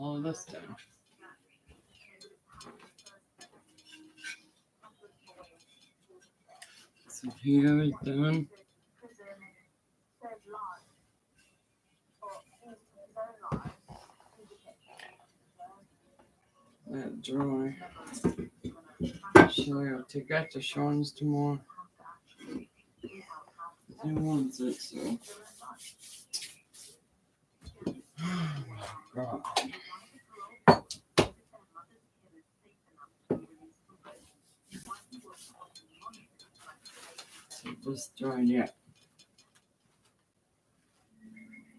All this down. So here is done. That dry. So I'll take that to Sean's tomorrow. He wants it, so. Oh my God. So this dry yet.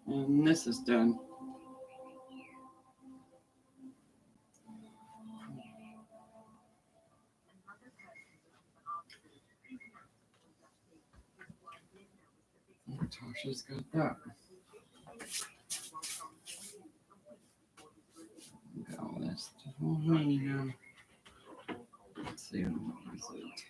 And this is done. Tasha's got that. Got all this. Let's see what is it.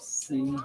See.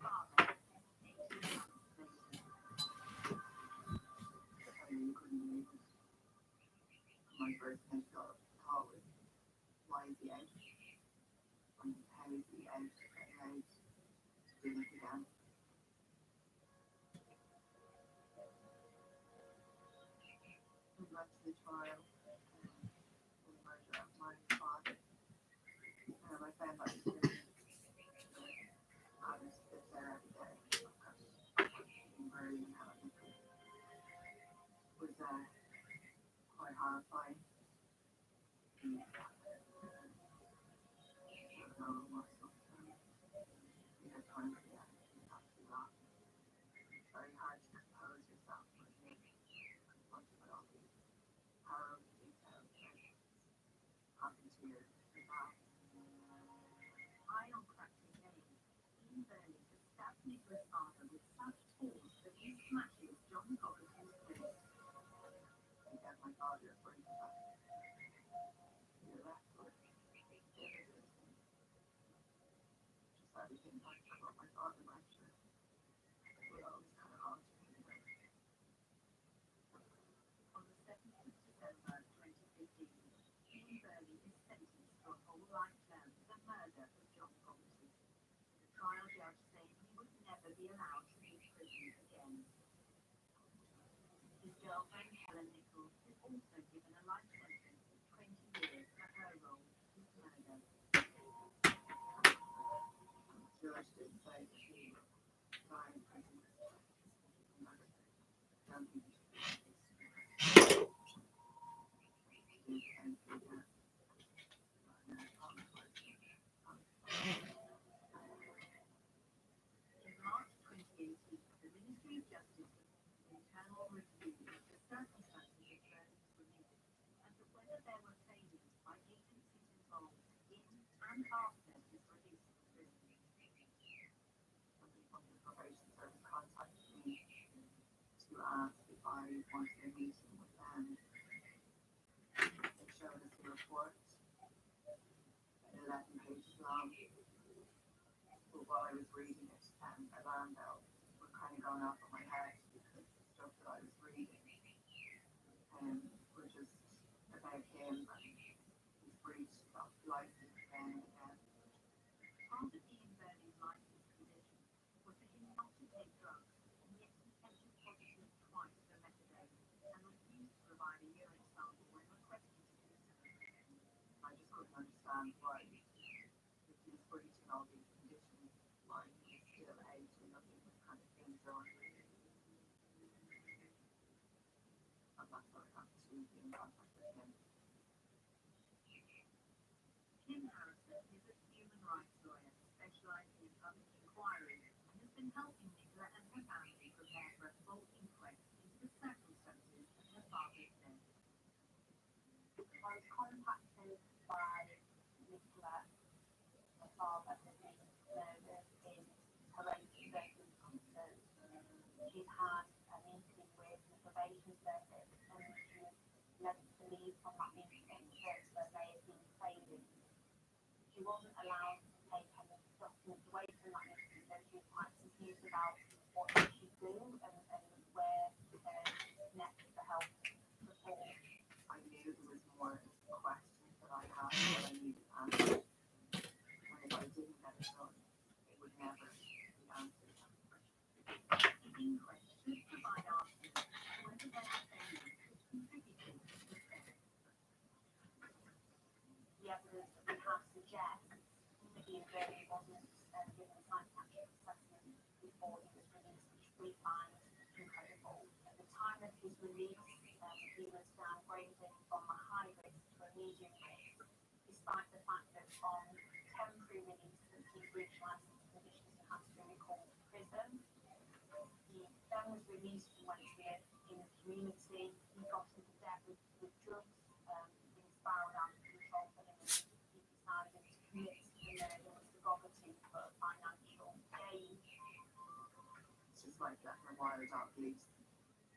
My first mentor thought was, why is he out? And how is he out allowed to do it again? We went to the trial for the murder of my father. I found out I was there every day. Very intelligent. It was quite horrifying. Very hard to compose yourself when you're confronted with all these harrowing details that happen to your mouth. Ion cracking game. Ian Burney has stabbed Nicholas Arthur with such force that he smashes John Cockleton's wrist. I got my father a break back. You're left with images and just everything I forgot my father went through. It was always kind of hard to think about. On the 7th of December 2015, Ian Burney is sentenced to a whole life term for the murder of John Cockleton. The trial judge saying he would never be allowed to leave prison again. His girlfriend Helen Nichols is also given a life sentence of 20 years for her role in his murder. The judge did say that she died in prison. Don't be In March 2018, the Ministry of Justice internal review of the circumstances of Burney's release and of whether there were failures by agencies involved in and after his release from prison. Somebody from the probation service contacted me to ask if I wanted a meeting with them. They showed us the report, an 11-page long. But while I was reading it, alarm bells were kind of going off in my head because the stuff that I was reading were just about him and his breach of license again and again. Part of Ian Burney's license condition was for him not to take drugs, and yet he tested positive twice for methadone and refused to provide a urine sample when requested to do so. I just couldn't understand why, if he was breaching all these conditions, why he was still out and nothing was kind of being done. And that's how I got to be in contact with him. Kim Harrison is a human rights lawyer specializing in public inquiry and has been helping Nicola and her family prepare for a full inquest into the circumstances of her father's death. I was contacted by Nicola, my father, had been murdered in horrendous circumstances. She'd had a meeting with the probation service and she was led to leave from that meeting that they had been failing. She wasn't allowed to take any documents away from that meeting, so she was quite confused about what she should do and where next for help support. I knew there was more questions that I had that I needed answered. And if I didn't get it done, it would never be answered. The inquest should provide answers to whether there are failures which contributed to the death. The evidence that we have suggests that Ian Burney wasn't given a psychiatric assessment before he was released, which we find incredible. At the time of his release, he was downgraded from a high risk to a medium risk, despite the fact that on temporary release that he breached licence conditions and had to be recalled to prison. He then was released and went to live in the community. He got into debt with drugs, things spiralled out of control for him, and he decided to commit the murder with frivolity for financial gain. It's just like getting a wild dog lease.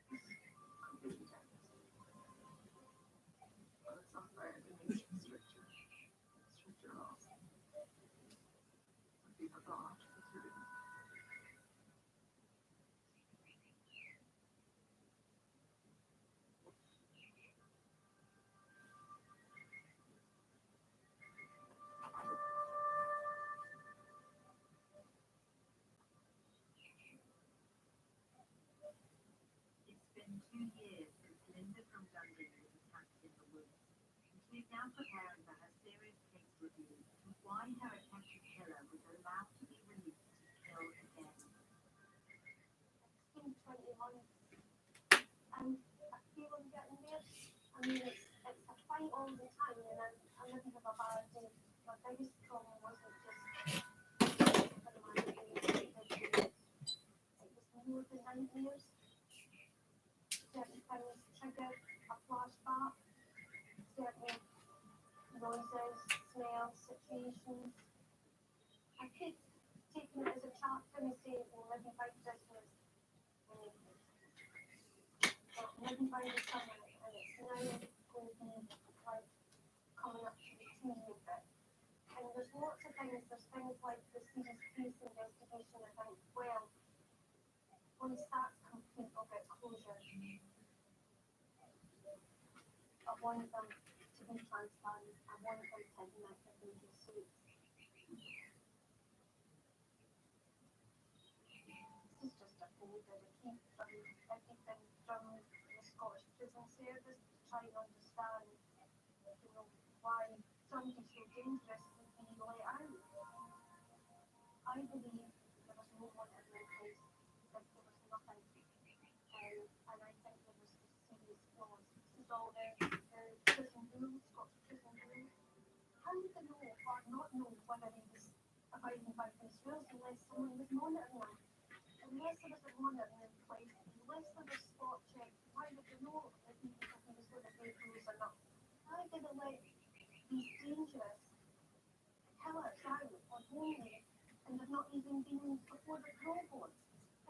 Completely dangerous. But it's not fair. It needs stricter laws. Some people don't have to go through it. been 2 years since Linda from Dundee was attacked in the woods, and she is now preparing for her serious case review and why her attempted killer was allowed to be released to kill again. It's been 20 months and I feel I'm getting there. I mean, it's a fight all the time and I never have a bad day. My biggest problem wasn't just for my day, it was more the nightmares. Certain things trigger a flashback, certain noises, smells, situations. I could take it as a chapter and say, well, living by Christmas, but living by the summer, and it's now going to be like coming up to the 2 year bit. And there's lots of things, there's things like the serious case investigation. I think, well, once that's complete, I'll get closure. I want them to be transparent. I want them to admit that they do suits. This is just a folder to keep from everything from the Scottish Prison Service to try and understand, why somebody so dangerous would be let out. I believe there was no one in their place, that there was nothing, and I think there was serious flaws. This is all the prison rules, Scottish prison rules. How would they know or not know whether he was abiding by these rules unless someone was monitoring him? Unless there was a monitoring in place, unless there was spot check, why would they know if he was going to break rules or not? How did they let these dangerous killers out on home and they've not even been before the parole board?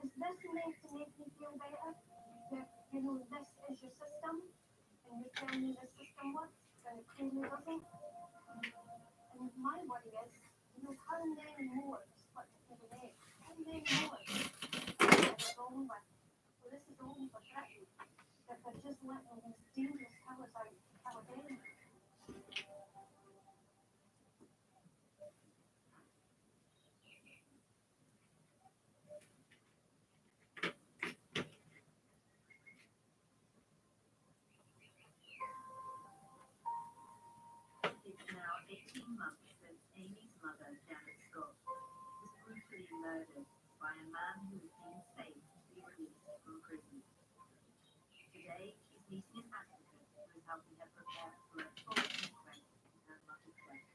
Is this meant to make me feel better? That, this is your system and you're telling me this system works and it clearly doesn't? And my worry is, how many more split through the neck? How many more are they wrong with? Well, this is only for Britain, that they're just letting these dangerous killers out kill again. It's now 18 months since Amy's mother, Janet Scott, was brutally murdered by a man who was deemed safe to be released from prison. Today, she's meeting an advocate who is helping her prepare for a full inquest into her mother's death.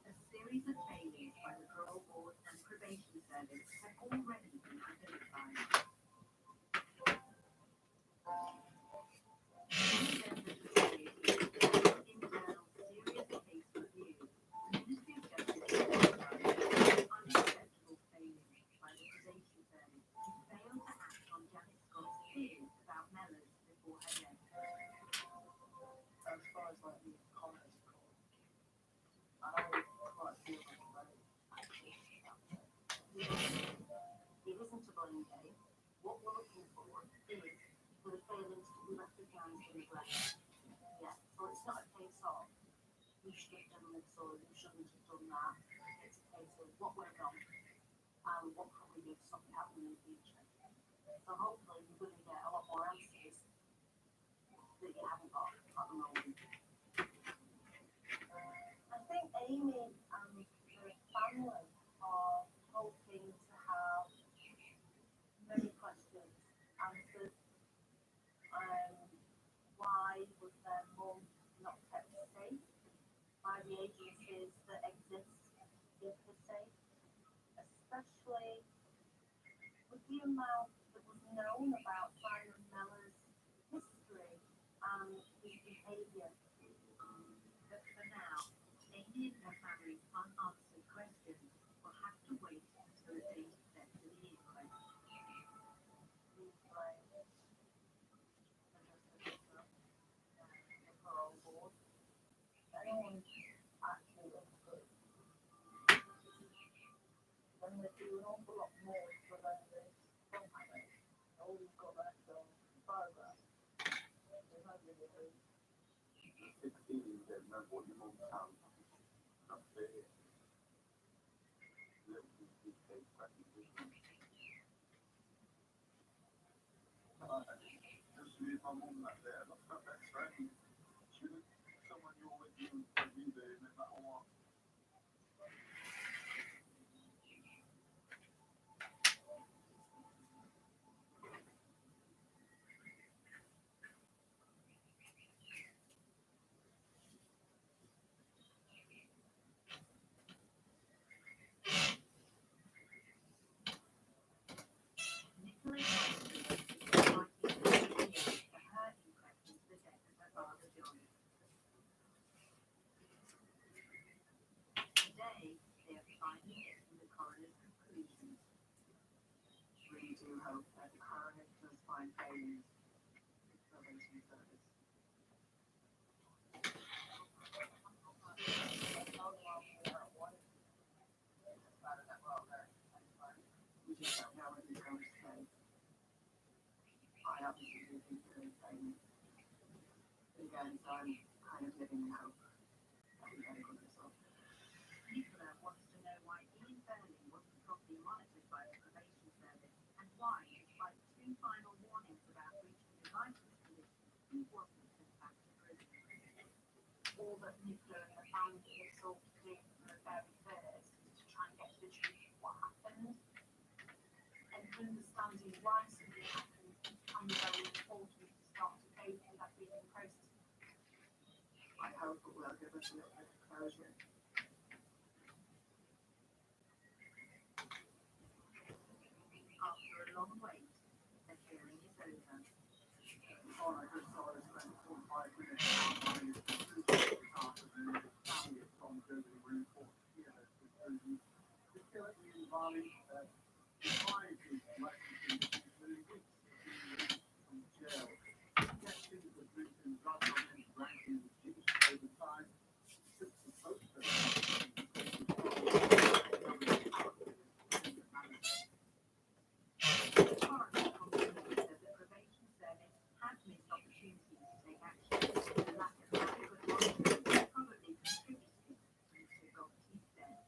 A series of failures by the parole board and probation service have already been identified. It isn't a blame game. What we're looking for is for the failings to be recognised and addressed. Yeah, so it's not a case of you should have done this or you shouldn't have done that. It's a case of what went wrong and what can we do to stop it happening in the future. So hopefully you're going to get a lot more answers that you haven't got at the moment. I think Amy and her family are hoping to have many questions answered. Why was their mum not kept safe by the agencies that exist in the safe, especially with the amount that was known about Simon Miller's history and his behaviour. But for now, Amy and her family's unanswered questions will have to wait until the date set for the inquest. Anyone actually understood. When they do an awful lot more for them than don't have it. All you've got left on paragraph. There's no really 16, you don't know what your mum sounds like. That's it. Little case recognition. Nicola Johnson was invited for her inquest into the death of her father John. Today, they are finally getting the coroner's conclusions. Really do hope that the coroner does find failures in the probation service. We just don't know what he's going to say. I obviously do think they're insane. But again, so I'm kind of living in hope that we get a good result. Nicola wants to know why Ian Burling wasn't properly monitored by the probation service and why, despite 2 final warnings about breaching his license conditions, he wasn't sent back to prison. All that Nicola and the family have sought to do from the very first is to try and get to the truth of what happened. And understanding why something happened becomes very important to start to go through that grieving process. I hope it will give us a little bit of closure. After a long wait, the hearing is over. All I just saw is spent 45 minutes outlining the conclusions after the family has gone through the report here. The killing involving deprived his license conditions within weeks from jail. Suggesting that Luton's government ranking reduced over time since the poster. The coroner concluded that the probation service had missed opportunities to take action. The lack of adequate monitoring probably contributed to Mr. Gottlieb's death.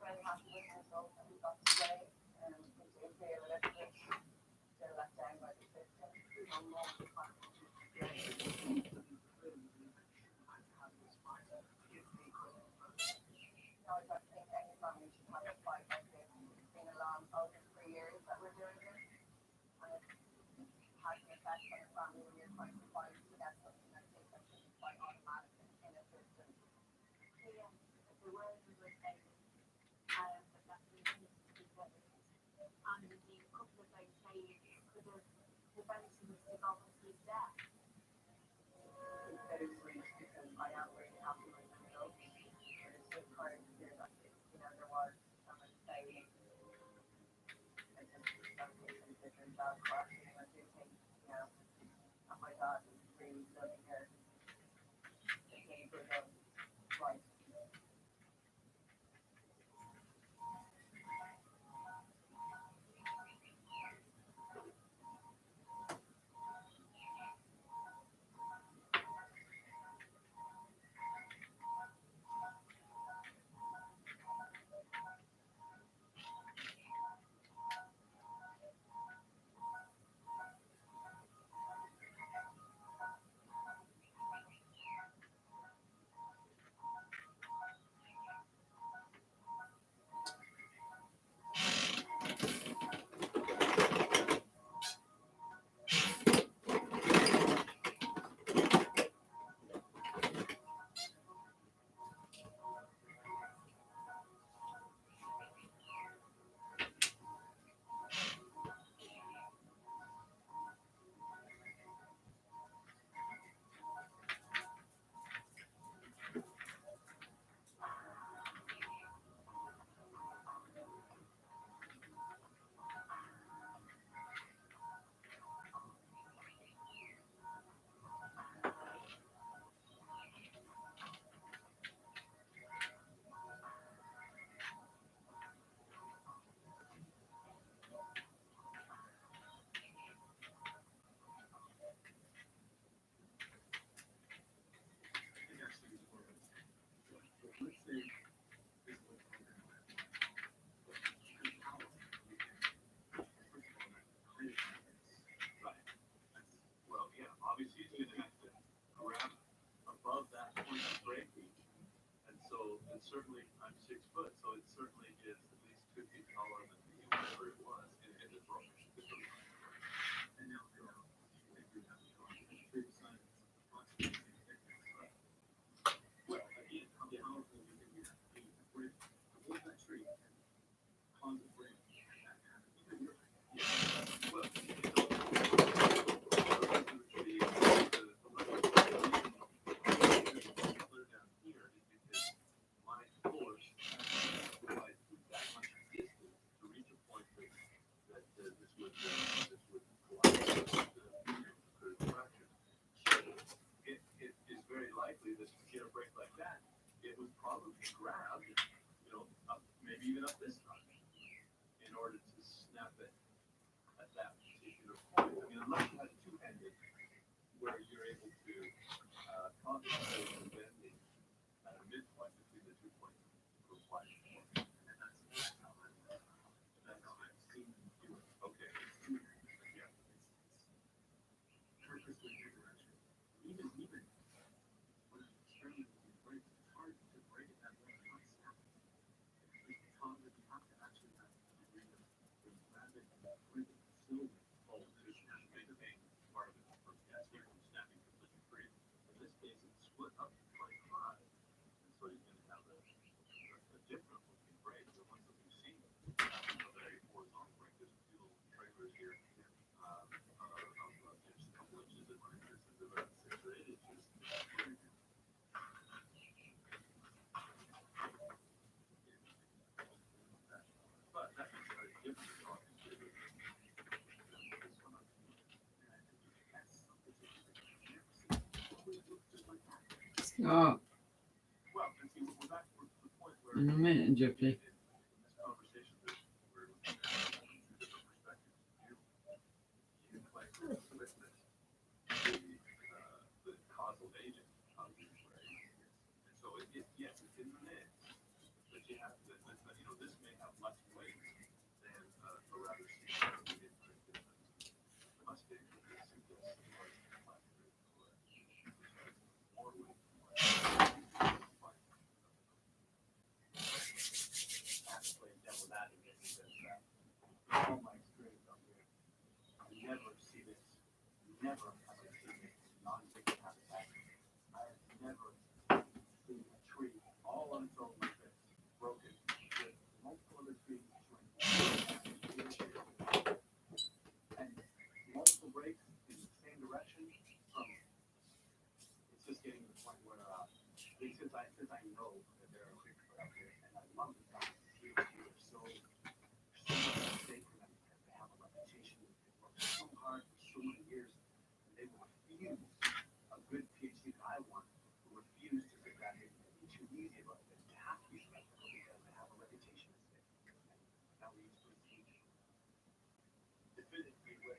Very happy with the result that we got today. We do feel a little bit still let down by the system. No, I don't think any family should have a fight like this. It's been a long, over 3 years that we're doing this. And it has an effect on the family when you're trying to fight to get something that takes something quite automatic in a system. Yeah, if there were a good thing, but that's the thing to be done. And indeed, a couple of those failures could have prevented Mr. Goggins' death. It's bittersweet because I am really happy with the result. But it's just hard to hear that, there was some mistake. I just don't think it's a different job question. I do think, oh my God, it's really looking here. It's really good of right. And certainly I'm 6 foot, so it certainly is at least 2 feet taller than whatever it was in the book. And now, if you have to go on the tree side, well, again, how powerful you can be. With that tree, cause a break. Well, clear down here is because my force provides that much distance to reach a point that this would collide the fraction. So it is very likely that to get a break like that, it was probably grabbed, up, maybe even up this time, in order to snap it at that particular point. I mean, unless you had a two-handed where you're able to concentrate on bending at a midpoint between the 2 points for flight. And that's how I've seen you do it. Okay. Yeah. Purposely your direction. Even when I'm extremely break, it's hard to break it that way. It's not snap. It's taught that you have to actually have a degree of rapid rhythm, slowly. Oh, to snap the main part of it from snapping completely free. In this case, it's split up quite high, and so you're going to have a different looking break. The ones that we've seen, a very horizontal break. There's a few little trailers here, of just a couple inches in my this is about 6 or 8 inches. But that makes a very different talking to this one up here. And I think that's something that you always look just like that. Stop. Well, and see, we're back to the point where In a minute, Gypsy. in this conversation that we're looking at from two different perspectives of view, you play with the causal agent of these, right? And so yes, it's in the mix, but you have to, this may have less weight than a rather significant Mustang with a single more weight. Play devil's advocate because all my experience out here, I never see this, never have I seen this non-victim habitat. I have never seen a tree all on its own like this, broken, with multiple other trees and multiple breaks in the same direction. It's just getting to the point where, since I know that there are creeks out here, and I love the fact that they're so much at stake for them because they have a reputation. They've worked so hard for so many years, and they will refuse a good PhD that I want, will refuse to sit back and be too easy about this. They have to be skeptical because they have a reputation at stake. And that leads to a huge definitively with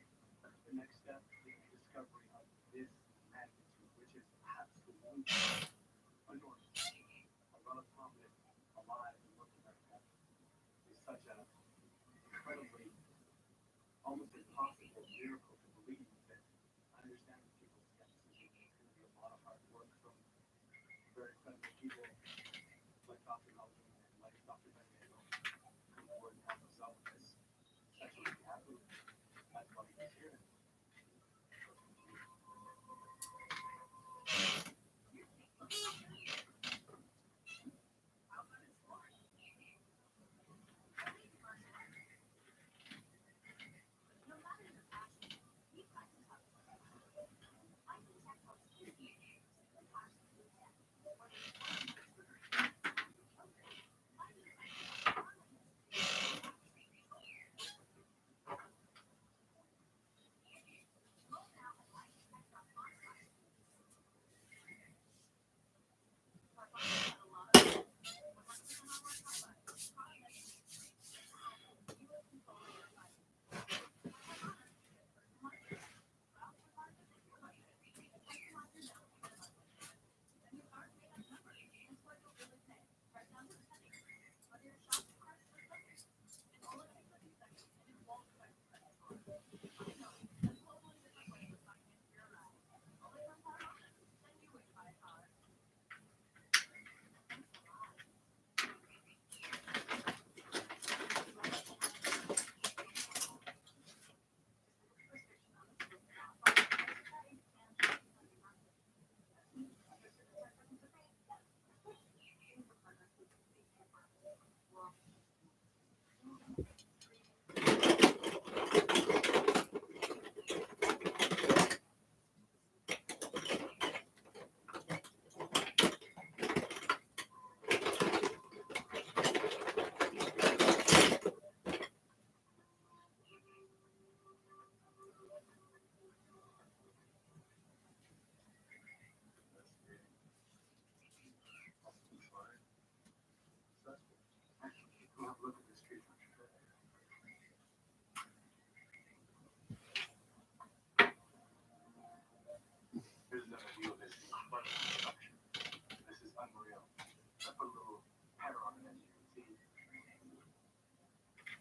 the next step is the discovery of this magnitude, which is absolutely enormous. A run of confidence alive in North America is such an incredibly, almost impossible miracle to believe that I understand people's skepticism. It's going to be a lot of hard work from very credible people like Dr. Melvin and like Dr. Benedetto come forward and help us out with this. That's what we have. That's why he's here.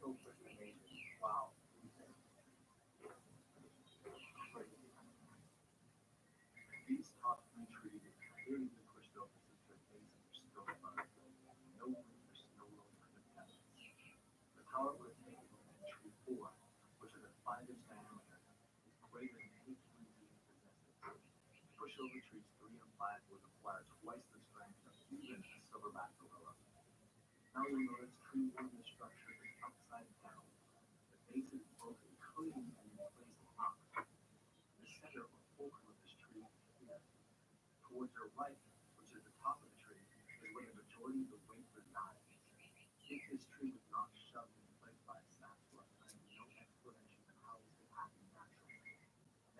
so freaking amazing. Wow. These top three trees have clearly been pushed over since their base and are still alive. No leaves, no longer independence. The power would have taken at tree 4, which is a 5-inch diameter, is greater than any tree being possesses. Pushover trees 3 and 5 would require twice the strength of even a silverback gorilla. Now you'll notice tree 1 the structure is upside down. The base is broken clean and placed up. The center or fulcrum of this tree is here. Towards your right, which is the top of the tree, is where the majority of the weight resides. If this tree was not shoved in place by a sapsucker, I have no explanation for how this could happen naturally.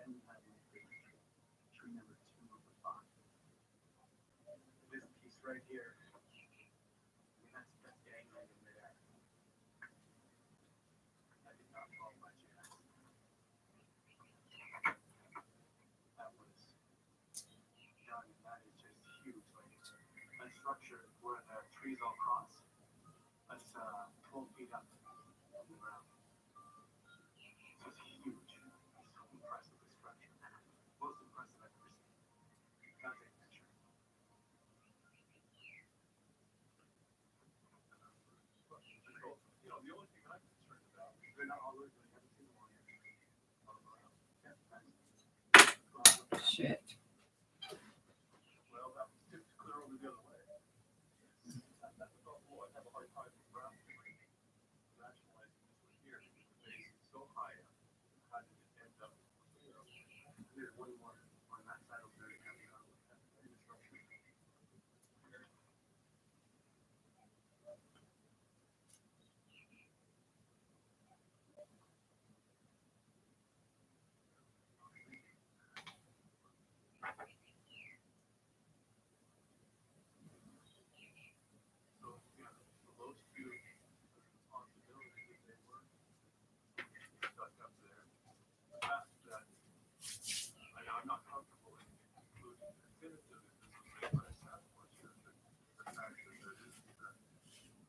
Then we have my favorite tree, tree number 2 of the 5. This piece right here, that's dangling in midair. I did not fall by chance. That was done, that is just huge. Like, that structure where the trees all cross, that's 12 feet up from the ground. So it's huge. It's so impressive, this structure. Most impressive I've ever seen. Gotta take a picture. But, you know, the only thing I'm concerned about is they're not all losing. I haven't seen them all yet. All around. Yeah, thanks. Shit. Well, that was tipped clear over the other way. That was all cool. I'd have a hard time with ground. Rationalizing this one here because the base is so high up. How did it end up, you know? And there's one more on that side over there coming out with that structure. So, yeah, so those two possibilities, if they were stuck up there, that, I'm not comfortable in including definitive if this was made by a Sasquatch, the fact that there is that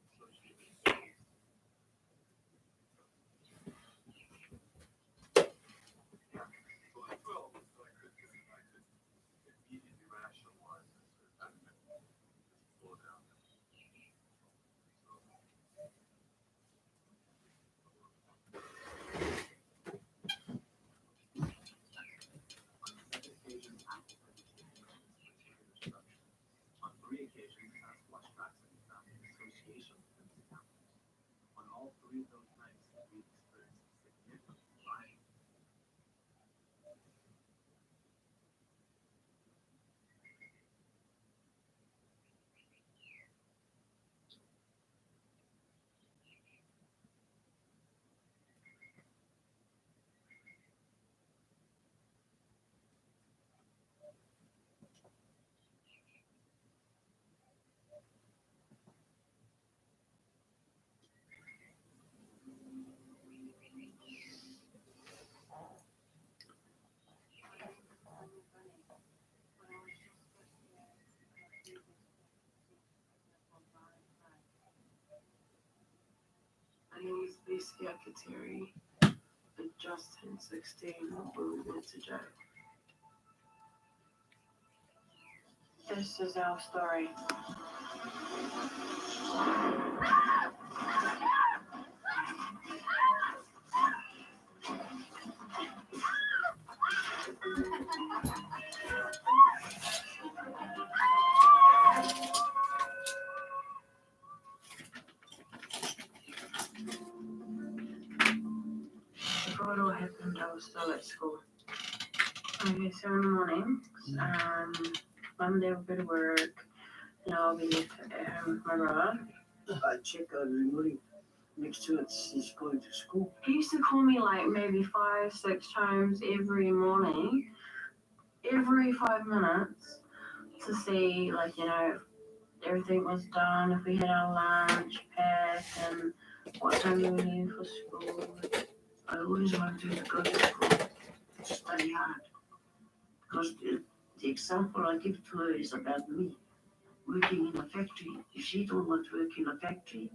associated space. Yeah, so I feel so I could immediately rationalize this as having it just slow down. On 3 occasions, Sasquatch tracks have been found in association with these encounters. On all 3 of those nights, we experienced significant flying. My name is Lacey Akateri. I just turned 16 when we went to jail. This is our story. Before it all happened, I was still at school. Okay, so in the morning, Monday I'll go to work, and I'll be left at home with my brother. I check out every morning. Make sure she's going to school. He used to call me like maybe 5-6 times every morning, every 5 minutes, to see, like, you know, if everything was done, if we had our lunch packed, and what time we were leaving for school. I always wanted her to go to school, study hard. Because the example I give to her is about me working in a factory. If she don't want to work in a factory,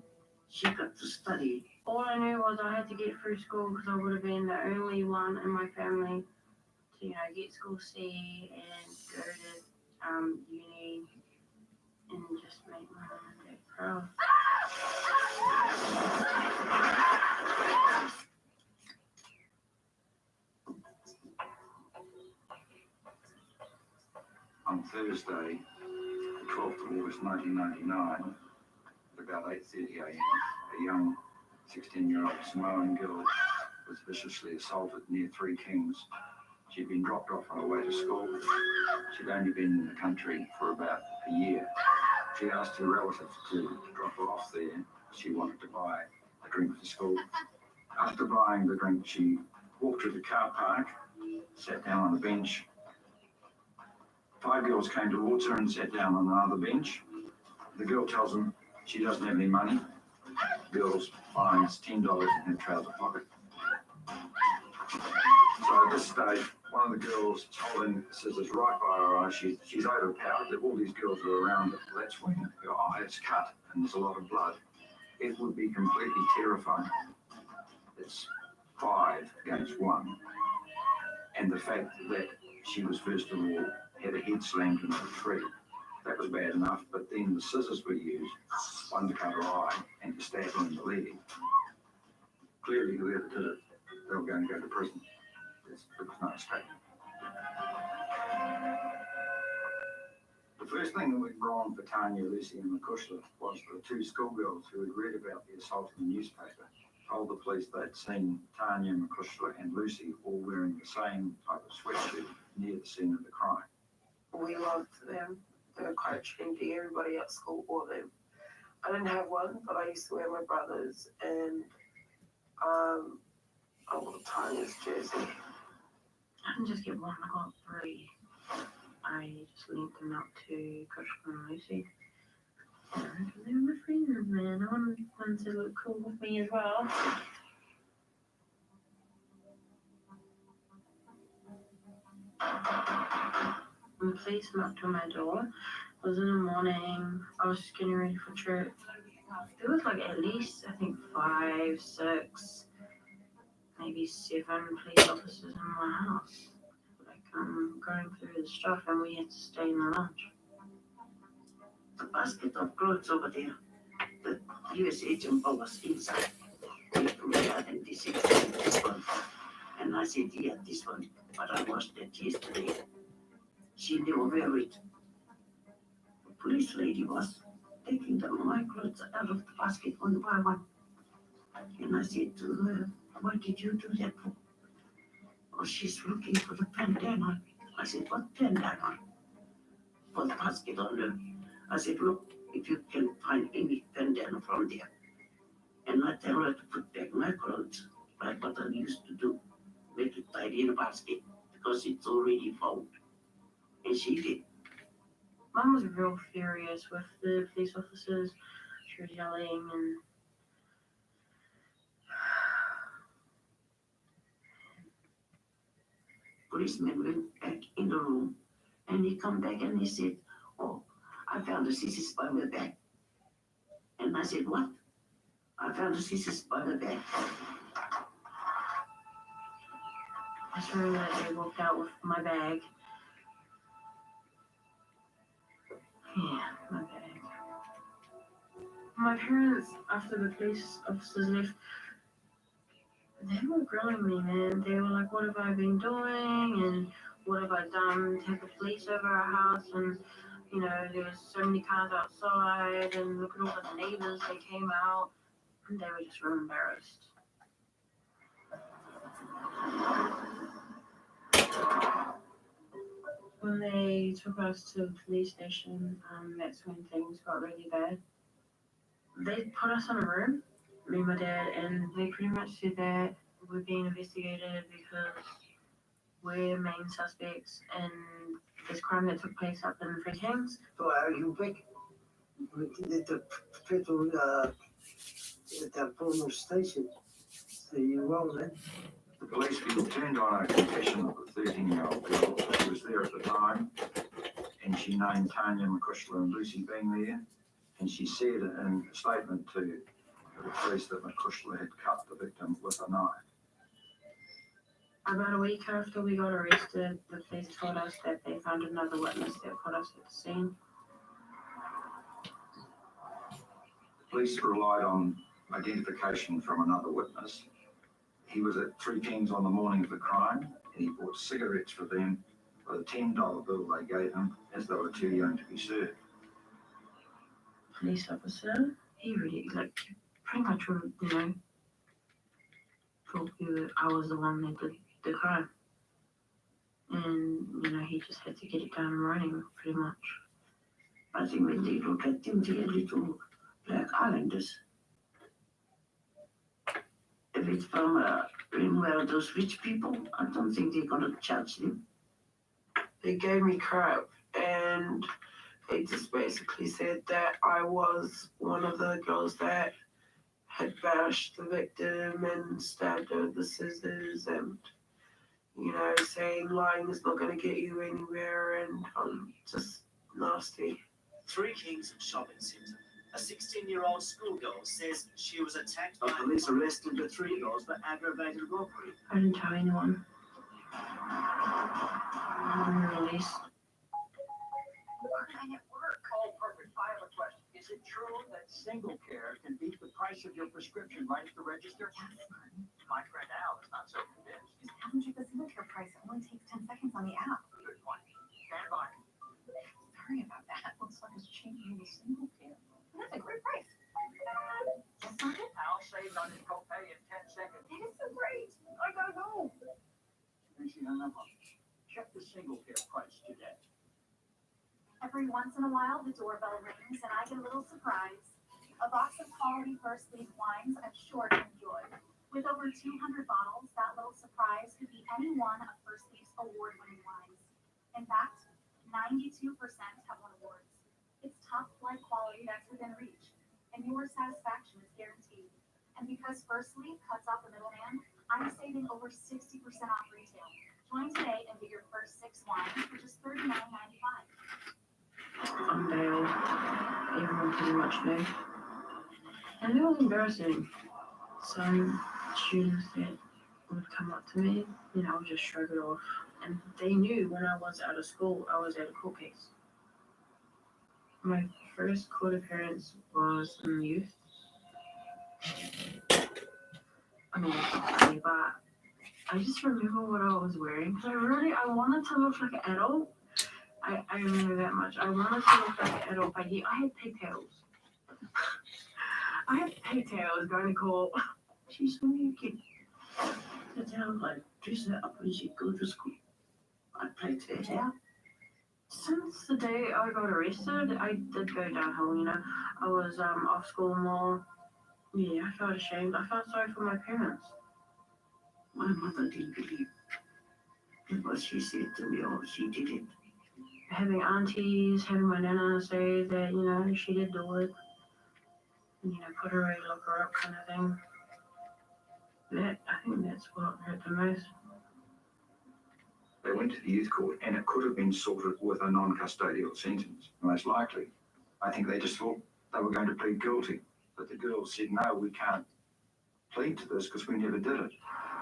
she got to study. All I knew was I had to get through school because I would have been the only one in my family to, get school C and go to uni and just make my mum and dad proud. On Thursday, the 12th of August 1999, at about 8:30 a.m., a young 16-year-old Samoan girl was viciously assaulted near Three Kings. She'd been dropped off on her way to school. She'd only been in the country for about a year. She asked her relative to drop her off there. She wanted to buy a drink for school. After buying the drink, she walked to the car park, sat down on a bench. 5 girls came towards her and sat down on another bench. The girl tells them she doesn't have any money. The girl finds $10 in her trouser pocket. So at this stage, one of the girls is holding scissors right by her eye. She's overpowered. All these girls are around her. That's when her eye is cut and there's a lot of blood. It would be completely terrifying. It's 5 against 1. And the fact that she was, first of all, had her head slammed into a tree. That was bad enough, but then the scissors were used, one to cut her eye and to stab her in the leg. Clearly, whoever did it, they were going to go to prison. There was no escape. The first thing that went wrong for Tanya, Lucy, and Makushla was the 2 schoolgirls who had read about the assault in the newspaper told the police they'd seen Tanya, Makushla, and Lucy all wearing the same type of sweatshirt near the scene of the crime. We loved them. They were coach and everybody at school wore them. I didn't have one, but I used to wear my brother's, and I wore Tanya's jersey. I didn't just get one, I got 3. I just linked them up to Coach and Lucy. They were my friends, man. I wanted one to look cool with me as well. And the police knocked on my door. It was in the morning. I was just getting ready for church. There was like at least, I think, 5, 6, maybe 7 police officers in my house. Going through the stuff, and we had to stay in the lounge. The basket of clothes over there, the US agent was inside. He told me, I think this one. And I said, yeah, this one. But I washed it yesterday. She never wear it. The police lady was taking my clothes out of the basket one by one. And I said to her, what did you do that for? Oh, she's looking for the bandana. I said, what bandana? For the basket on her. I said, look, if you can find any bandana from there. And I tell her to put back my clothes, like what I used to do. Make it tidy in a basket, because it's already fold. And she did. Mum was real furious with the police officers. She was yelling and policeman went back in the room, and he come back and he said, oh, I found the scissors by my back. And I said, what? I found the scissors by my back. I just remember that they walked out with my bag. Yeah, my bag. My parents, after the police officers left, they were grilling me, man. They were like, what have I been doing? And what have I done to have the police over our house? And, there was so many cars outside. And look at all the neighbors, they came out. And they were just real embarrassed. When they took us to the police station, that's when things got really bad. They put us in a room, me and my dad, and they pretty much said that we're being investigated because we're main suspects in this crime that took place up in Three Kings. So are you back? The people at the police station say you well then? The police returned on a confession of the 13-year-old girl who was there at the time, and she named Tanya, Makushla, and Lucy being there, and she said in a statement to to the police that McCushla had cut the victim with a knife. About a week after we got arrested, the police told us that they found another witness that put us at the scene. The police relied on identification from another witness. He was at Three Kings on the morning of the crime, and he bought cigarettes for them with a $10 bill they gave him, as they were too young to be served. Police officer, he really, pretty much, told you that I was the one that did the crime. And, he just had to get it down in writing, pretty much. I think when they look at them, they're little black islanders. If it's from where those rich people, I don't think they're gonna charge them. They gave me crap, and they just basically said that I was one of the girls that had bashed the victim and stabbed her with the scissors, and saying lying is not going to get you anywhere, and just nasty. Three Kings Shopping Centre. A 16-year-old schoolgirl says she was attacked by Police arrested the three girls for aggravated robbery. I didn't tell anyone. I'm released. Working at work. Oh, perfect. I have a question. Is it true that single care can beat the price of your prescription right at the register? Yes, man. My friend Al is not so convinced. Just haven't checked the single care price. It only takes 10 seconds on the app. Good point. Stand by. Sorry about that. Looks like it's changing the single care. That's a great price. Just not it. Al saved on his copay in 10 seconds. It is so great. I gotta go. And she hung up on us. Check the single care price today. Every once in a while, the doorbell rings and I get a little surprise. A box of quality First Leaf wines I'm sure to enjoy. With over 200 bottles, that little surprise could be any one of First Leaf's award-winning wines. In fact, 92% have won awards. It's top-flight quality that's within reach, and your satisfaction is guaranteed. And because First Leaf cuts off the middleman, I'm saving over 60% off retail. Join today and get your first 6 wines for just $39.95. I'm bailed. Everyone pretty much knew. And it was embarrassing. Some students that would come up to me, I would just shrug it off. And they knew when I was out of school, I was at a court case. My first court appearance was in youth. I mean, but I just remember what I was wearing. Because I wanted to look like an adult. I remember that much. I wanted to look like an adult, but I had pigtails. I had pigtails going to court. She's when you kid. The town like dress her up when she go to school. I played her hair. Since the day I got arrested, I did go downhill, I was off school more. Yeah, I felt ashamed. I felt sorry for my parents. My mother didn't believe what she said to me, or she did it. Having aunties, having my nana say that, she did do it. Put her away, lock her up kind of thing. I think that's what hurt the most. They went to the youth court, and it could have been sorted with a non-custodial sentence, most likely. I think they just thought they were going to plead guilty. But the girls said, no, we can't plead to this because we never did it.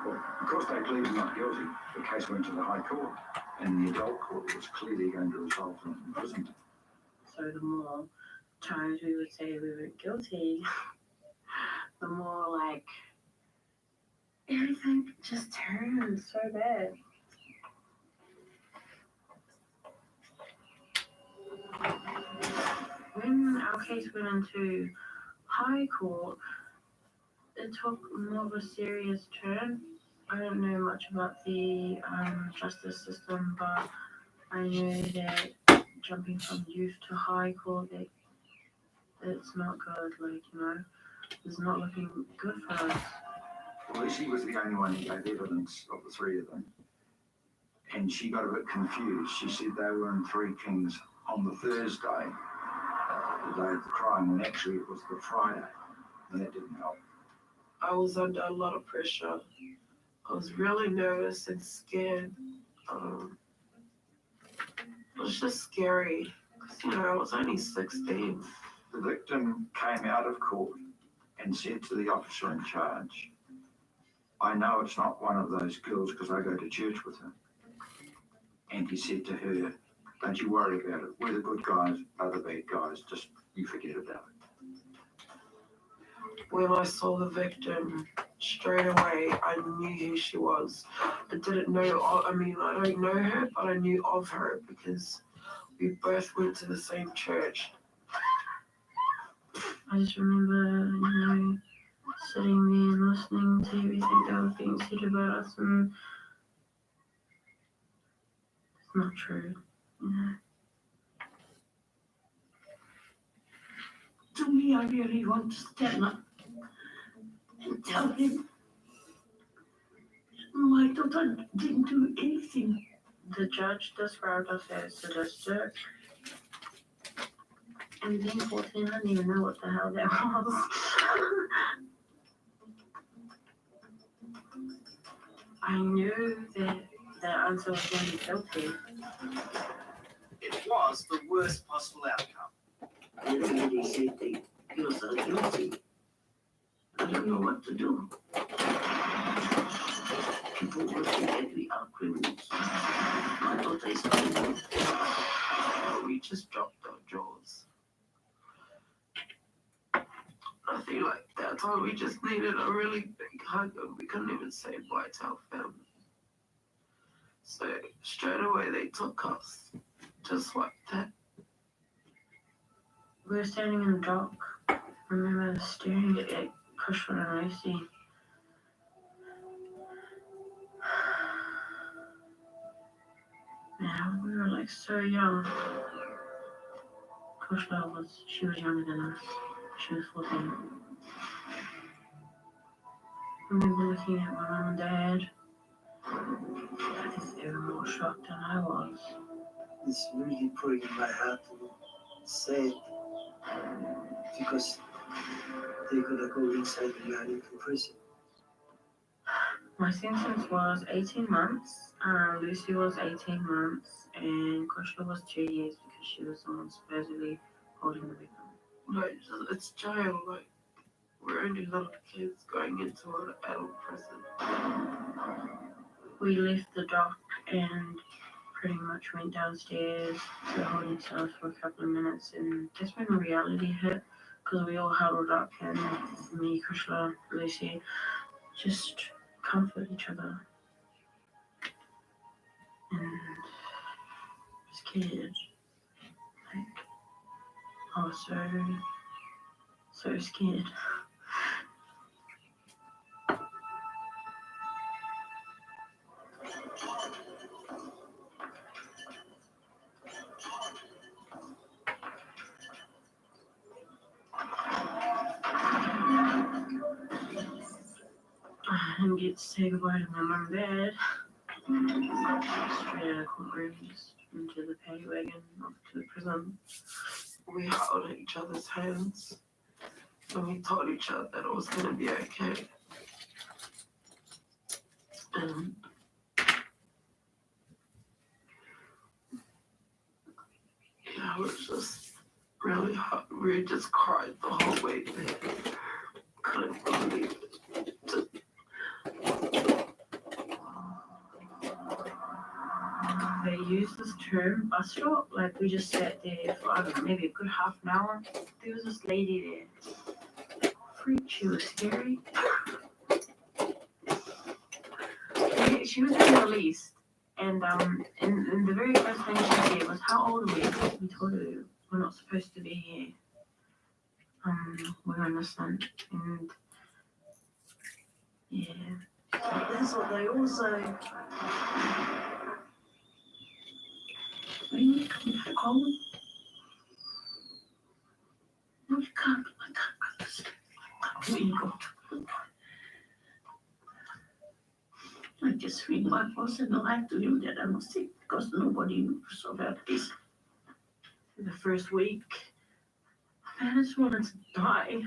Well, because they pleaded not guilty, the case went to the High Court, and the adult court was clearly going to result in imprisonment. So the more times we would say we were guilty, the more everything just turned so bad. When our case went into High Court, it took more of a serious turn. I don't know much about the justice system, but I know that jumping from youth to High Court, it's not good. It's not looking good for us. Well, Lucy was the only one who gave evidence of the three of them. And she got a bit confused. She said they were in Three Kings on the Thursday, the day of the crime, when actually it was the Friday. And that didn't help. I was under a lot of pressure. I was really nervous and scared. It was just scary. Because, I was only 16. The victim came out of court and said to the officer in charge, I know it's not one of those girls because I go to church with her. And he said to her, don't you worry about it. We're the good guys, other bad guys. Just you forget about it. When I saw the victim, straight away I knew who she was. I didn't know, I don't know her, but I knew of her because we both went to the same church. I just remember, sitting there and listening to everything that was being said about us, and it's not true. To me, I really want to stand up and tell him, no, I thought I didn't do anything. The judge described us as sadistic. And being 14, I didn't even know what the hell that was. I knew that the answer was going to be guilty. It was the worst possible outcome. Everybody said they girls are guilty. I don't know what to do. People will think that we are criminals. My daughter is a criminal. We just dropped our jaws. I feel like that time we just needed a really big hug and we couldn't even say bye to our family. So straight away they took us, just like that. We were standing in the dock. I remember staring at Cushman and Lucy. Yeah, we were like so young. Kushla she was younger than us. She was 14. I remember looking at my mum and dad. I think they were more shocked than I was. It's really breaking my heart to say it because they're gonna go inside the man into prison. My sentence was 18 months. Lucy was 18 months, and Kushla was 2 years because she was the one supposedly holding the weapon. Like, it's jail, like, we're only little kids going into an adult prison. We left the dock and pretty much went downstairs to the holding cells for a couple of minutes, and that's when reality hit because we all huddled up and me, Kushla, Lucy, just comfort each other. And scared. Like, I was so scared. I didn't get to say goodbye to my mum and dad. Straight out of courtroom, just into the paddy wagon, off to the prison. We held each other's hands and we told each other that it was going to be okay. And yeah, it was just really hard. We just cried the whole way there. Couldn't believe it. They used this term bus stop, like we just sat there for, I don't know, maybe a good half an hour. There was this lady there. Freak, she was scary. She was being released, and the very first thing she said was, "How old are we?" We told her we're not supposed to be here. We're innocent, and yeah. That's what they all say. When you come back home, no, you can't. I can't go to sleep. When you go to I just ring my boss and lie to him that I'm sick because nobody knows about this. The first week, I just wanted to die.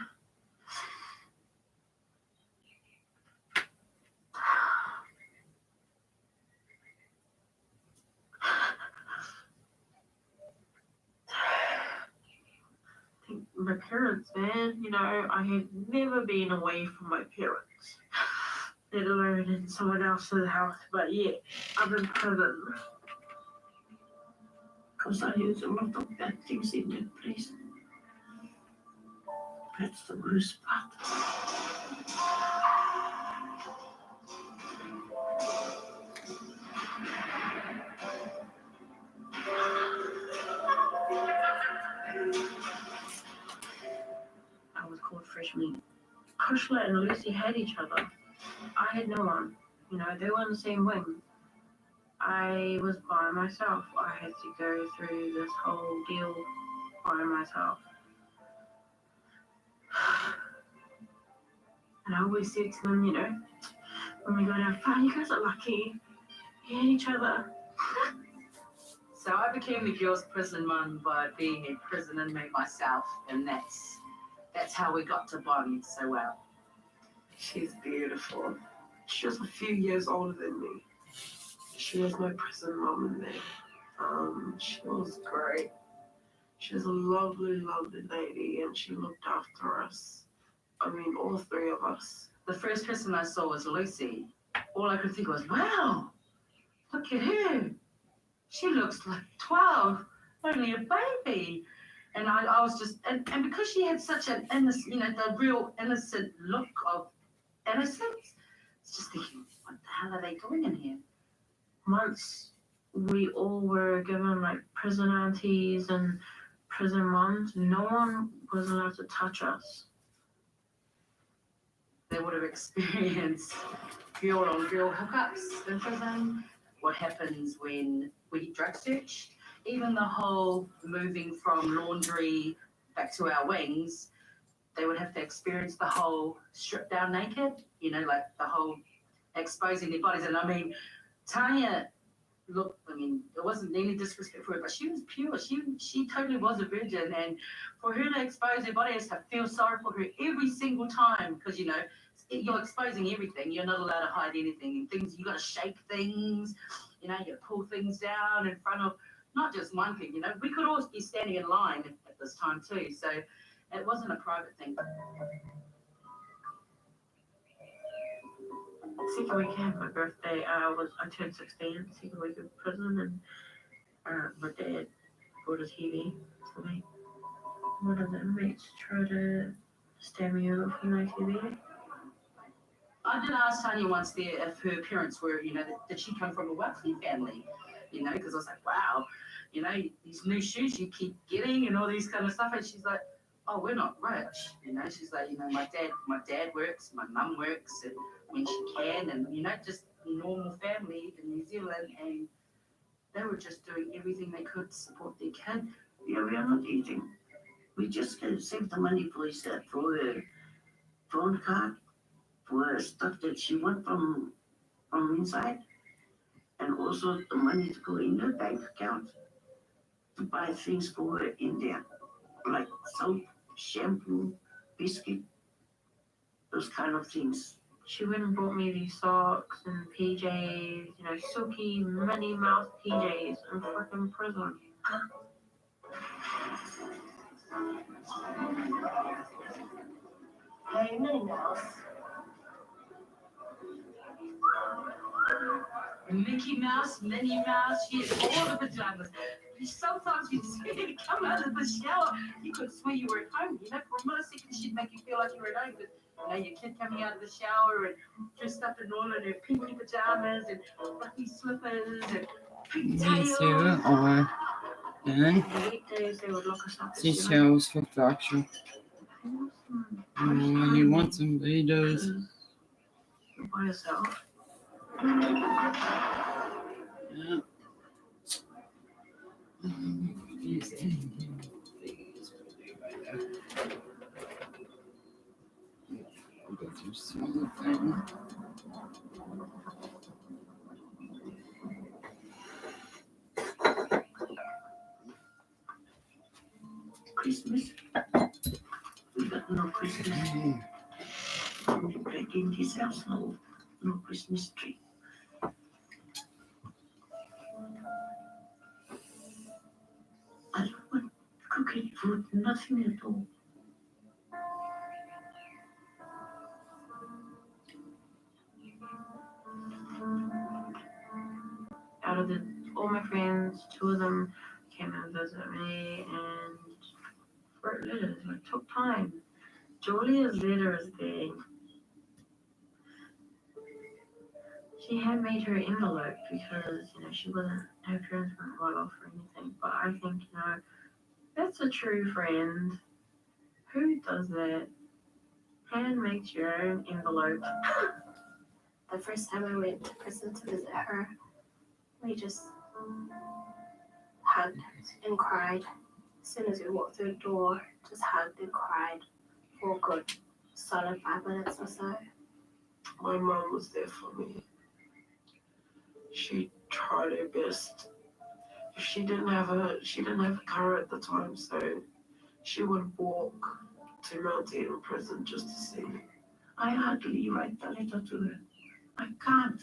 I think my parents, man. You know, I had never been away from my parents, let alone in someone else's house. But yeah, I'm in prison. Because I heard a lot of bad things in that place. That's the worst part. I was called fresh meat. Kushla and Lucy had each other. I had no one. You know, they were in the same wing. I was by myself. I had to go through this whole deal by myself. And I always said to them, you know, when we go down far, you guys are lucky. You had each other. So I became the girls' prison mum by being a prison inmate myself, and that's how we got to bond so well. She's beautiful. She was a few years older than me. She was my prison mom in there. She was great. She was a lovely, lovely lady, and she looked after us. I mean, all three of us. The first person I saw was Lucy. All I could think was, wow, look at her. She looks like 12, only a baby. And I was just, and because she had such an innocent, you know, the real innocent look of innocence, it's just thinking, what the hell are they doing in here? Once we all were given like prison aunties and prison moms, no one was allowed to touch us. They would have experienced girl-on-girl hookups in prison, what happens when we drug search, even the whole moving from laundry back to our wings, they would have to experience the whole strip down naked, you know, like the whole exposing their bodies. And I mean, Tanya, look, I mean, it wasn't any disrespect for her, but she was pure. She totally was a virgin. And for her to expose her body, I just feel sorry for her every single time because, you know, you're exposing everything. You're not allowed to hide anything. And things, you got to shake things, you know, you pull things down in front of not just one thing, you know. We could all be standing in line at this time too. So it wasn't a private thing. Second weekend, my birthday, I turned 16, second week of prison, and my dad bought a TV for me. One of the inmates tried to stab me over for my TV. I did ask Tanya once there if her parents were, you know, did she come from a wealthy family? You know, because I was like, wow, you know, these new shoes you keep getting and all these kind of stuff. And she's like, oh, we're not rich. You know, she's like, you know, my dad works, my mum works, and when she can, and, you know, just normal family in New Zealand. And they were just doing everything they could to support their kid. Yeah, we are not eating. We just can save the money for her phone card, for stuff that she wants from inside, and also the money to go in her bank account to buy things for her in there, like soap, shampoo, biscuit, those kind of things. She went and bought me these socks and PJs, you know, silky Minnie Mouse PJs in freaking prison. Hey, Minnie Mouse. Mickey Mouse, Minnie Mouse, she had all the pajamas. Sometimes you'd see her come out of the shower, you could swear you were at home. You know, for a millisecond, she'd make you feel like you were at home. But, you know, your kid coming out of the shower and dressed up in all of their pinky pajamas and fluffy slippers and These pigtails. two are in The weekdays they would lock us up. seashells for fracture. You want some vedios? You're by yourself. Yeah. These things will do right there. I'll go through some of the things. Christmas. We got no Christmas. Back in this house, no Christmas tree. I don't want cooking food, nothing at all. all my friends, 2 of them came and visited me and wrote letters. Like, took time. Julia's letter is there. She had made her envelope because, she wasn't, her parents weren't well off or anything. But I think, that's a true friend. Who does that? Hand makes your own envelope. The first time I went to prison to visit her, we just hugged and cried. As soon as we walked through the door, just hugged and cried for a good solid 5 minutes or so. My mom was there for me. She tried her best. She didn't have a car at the time, so she would walk to Mount Eden prison just to see me. I hardly write the letter to her. I can't.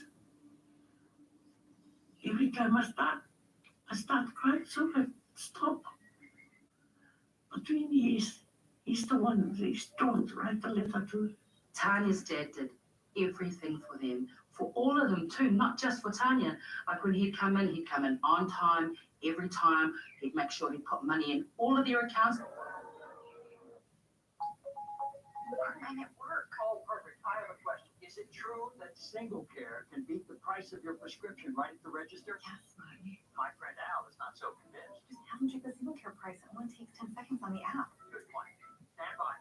Every time I start crying, so I stop. Between he's the one who's strong to write the letter to her. Tanya's dad did everything for them, for all of them too, not just for Tanya. Like when he'd come in on time, every time. He'd make sure he put money in all of their accounts. I'm at work. Oh, perfect. I have a question. Is it true that single care can beat the price of your prescription right at the register? Yes, Marty. My friend Al is not so convinced. Just have them check the single care price. It only takes 10 seconds on the app. Good point. Stand by.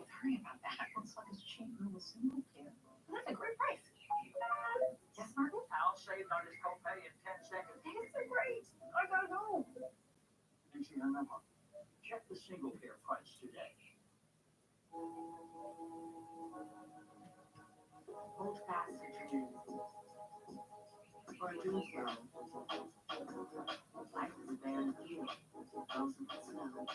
Sorry about that. Looks like it's cheaper with single care. That's a great price. Yes, Marty? Al saved on his copay in 10 seconds. It's so great. I gotta go. You see her number. Check the single care price today. Hold fast to your dreams. Or do as well. Life is a band of you. Those who must know.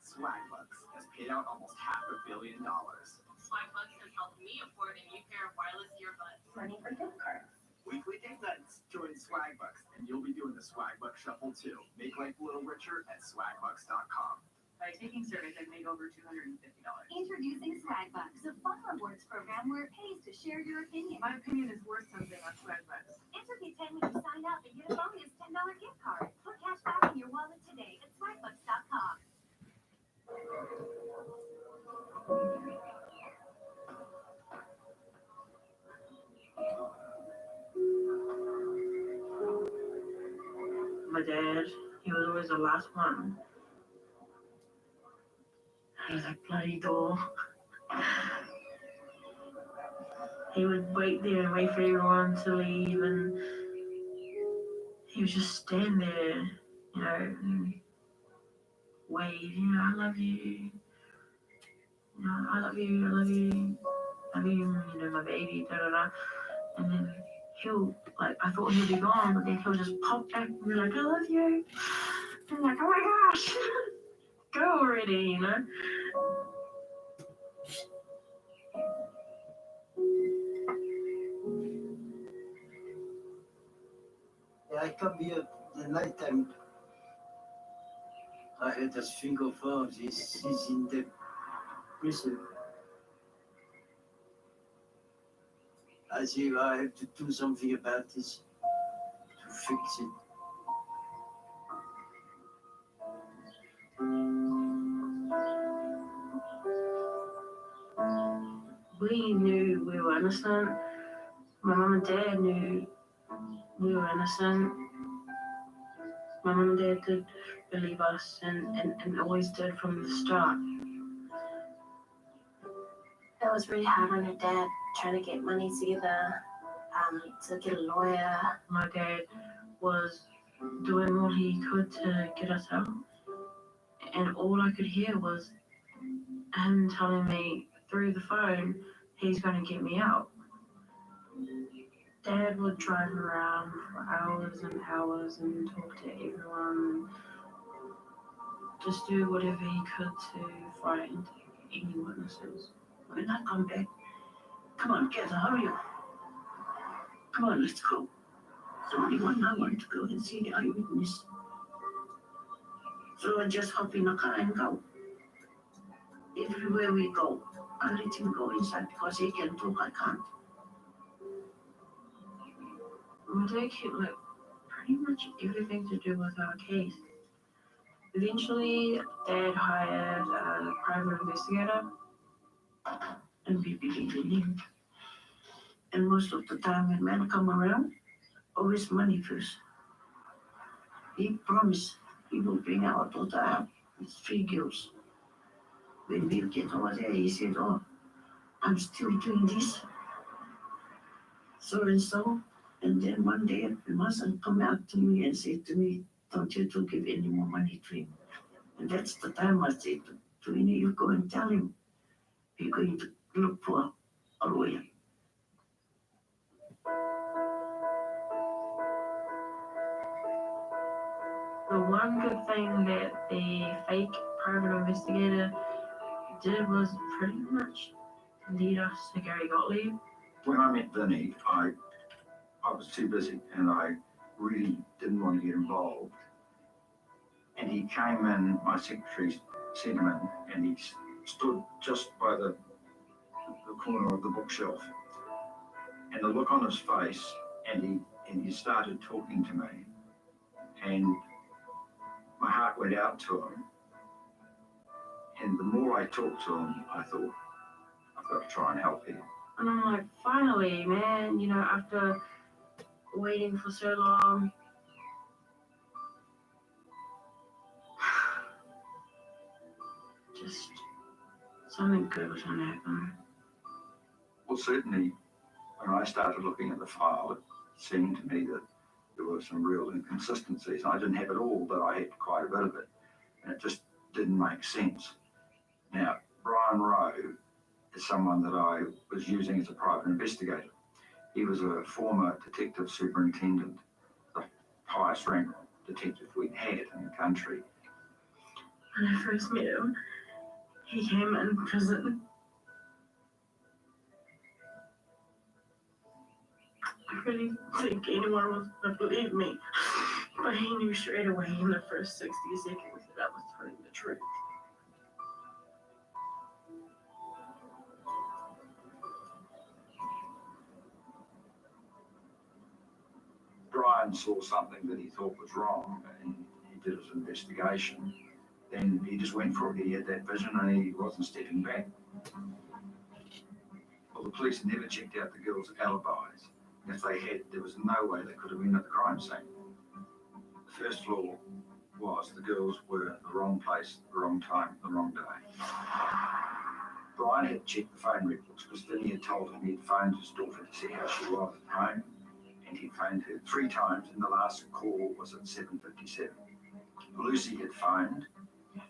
Swagbucks has paid out almost $500 million. Swagbucks has helped me afford a new pair of wireless earbuds. Money for gift cards. Weekly date nights. Join Swagbucks, and you'll be doing the Swagbucks Shuffle too. Make life a little richer at swagbucks.com. By taking surveys, I've made over $250. Introducing Swagbucks, a fun rewards program where it pays to share your opinion. My opinion is worth something on Swagbucks. Enter the 10 when you sign up and get a bonus $10 gift card. Put cash back in your wallet today at swagbucks.com. My dad, he was always the last one. At that bloody door. He would wait there and wait for everyone to leave, and he would just stand there, and wave, I love you. I love you, I love you. I love you, my baby, da da da. And then I thought he'd be gone, but then he'll just pop back and be like, I love you. I'm like, oh my gosh, go already, Yeah, I come here the night time. I had this finger for this. He's in the prison. I say I have to do something about this to fix it. We knew we were innocent. My mum and dad knew we were innocent. My mum and dad did believe us and always did from the start. It was really hard on her dad trying to get money together to get a lawyer. My dad was doing all he could to get us out. And all I could hear was him telling me through the phone, he's going to get me out. Dad would drive around for hours and hours and talk to everyone. Just do whatever he could to find any witnesses. When I come back, come on, get hurry up. Come on, let's go. It's only 1 hour to go and see the eyewitness. So I just hop in a car and go. Everywhere we go, I let him go inside because he can talk, I can't. my dad kept like pretty much everything to do with our case. Eventually, Dad hired a private investigator, and we believed in him. And most of the time when men come around, always money first. He promised he will bring our daughter up with 3 girls. When we get over there, he said, oh, I'm still doing this, so and so. And then one day, the mustn't come out to me and say to me, don't you to give any more money to him. And that's the time I said to him, you go and tell him, we're going to look for a lawyer. The one good thing that the fake private investigator did was pretty much lead us to Gary Gottlieb. When I met Vinny, I was too busy and I really didn't want to get involved. And he came in, my secretary sent him in, and he stood just by the corner of the bookshelf. And the look on his face, and he started talking to me. And my heart went out to him. And the more I talked to him, I thought, I've got to try and help him. And I'm like, finally, man, you know, after waiting for so long, just something good was going to happen. Well, certainly, when I started looking at the file, it seemed to me that there were some real inconsistencies. I didn't have it all, but I had quite a bit of it. And it just didn't make sense. Now, Brian Rowe is someone that I was using as a private investigator. He was a former detective superintendent, the highest ranked detective we'd had in the country. When I first met him, he came in prison. I really think anyone was going to believe me, but he knew straight away in the first 60 seconds that I was telling the truth. Brian saw something that he thought was wrong and he did his investigation. Then he just went for it. He had that vision and he wasn't stepping back. Well, the police never checked out the girls' alibis. If they had, there was no way they could have been at the crime scene. The first flaw was the girls were at the wrong place, the wrong time, the wrong day. Brian had checked the phone records because Vinny had told him he'd phoned his daughter to see how she was at home, and he phoned her 3 times, and the last call was at 7:57. Lucy had phoned.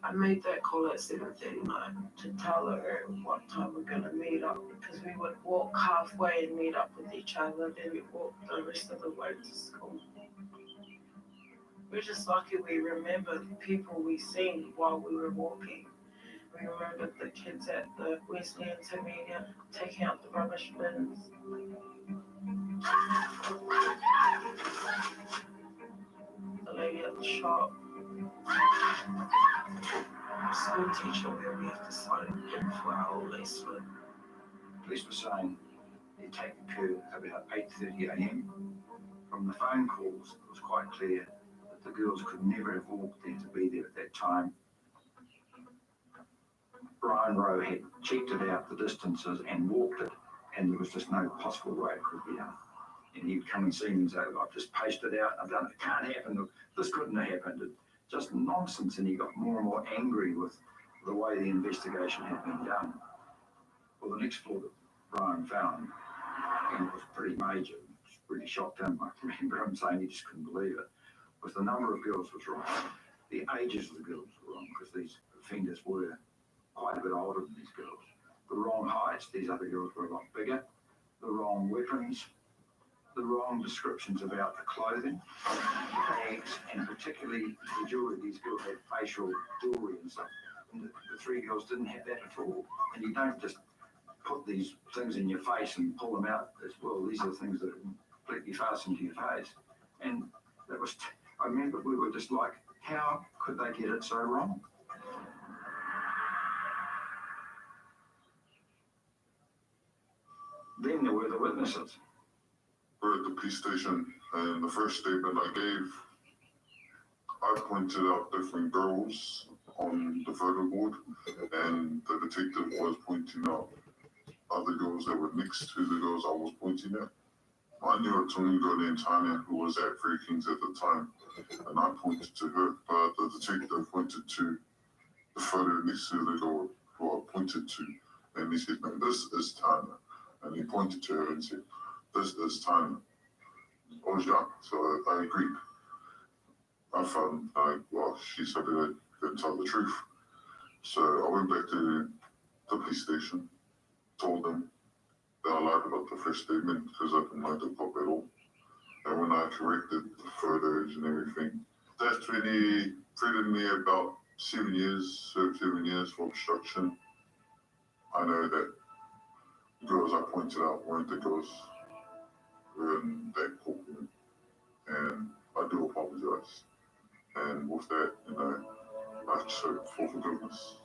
I made that call at 7:39 to tell her what time we're going to meet up, because we would walk halfway and meet up with each other, then we walk the rest of the way to school. We're just lucky we remember the people we seen while we were walking. We remembered the kids at the Wesley Intermediate taking out the rubbish bins. The lady at the shop. School teacher where we have to sign in for our lace slip. Police were saying the attack occurred about 8:30 a.m. From the phone calls, it was quite clear that the girls could never have walked there to be there at that time. Brian Rowe had checked it out, the distances, and walked it, and there was just no possible way it could be done. And he'd come and see me and say, I've just paced it out, I've done it, it can't happen, this couldn't have happened. It, just nonsense, and he got more and more angry with the way the investigation had been done. Well, the next flaw that Brian found, and it was pretty major, which really shocked him. I remember him saying he just couldn't believe it, was the number of girls was wrong. The ages of the girls were wrong, because these offenders were quite a bit older than these girls. The wrong heights, these other girls were a lot bigger. The wrong weapons, the wrong descriptions about the clothing, bags, and particularly the jewelry. These girls had facial jewelry and stuff. And the 3 girls didn't have that at all. And you don't just put these things in your face and pull them out as well. These are the things that are completely fastened to your face. And that was, I remember we were just like, how could they get it so wrong? Then there were the witnesses. We're at the police station And the first statement I gave, I pointed out different girls on the photo board, and the detective was pointing out other girls that were next to the girls I was pointing at. I knew a twin girl named Tanya who was at Free Kings at the time, and I pointed to her, but the detective pointed to the photo next to the girl who I pointed to, and he said, no, this is Tanya. And he pointed to her and said, this is Tanya. I was young, so I agreed. I felt like, well, she said that I didn't tell the truth. So I went back to the police station, told them that I lied about the first statement because I didn't like the cop at all. And when I corrected the photos and everything, that's when he treated me about 7 years, served 7 years for obstruction. I know that the girls I pointed out weren't the girls who were in that courtroom, and I do apologize. And with that, I ask for forgiveness.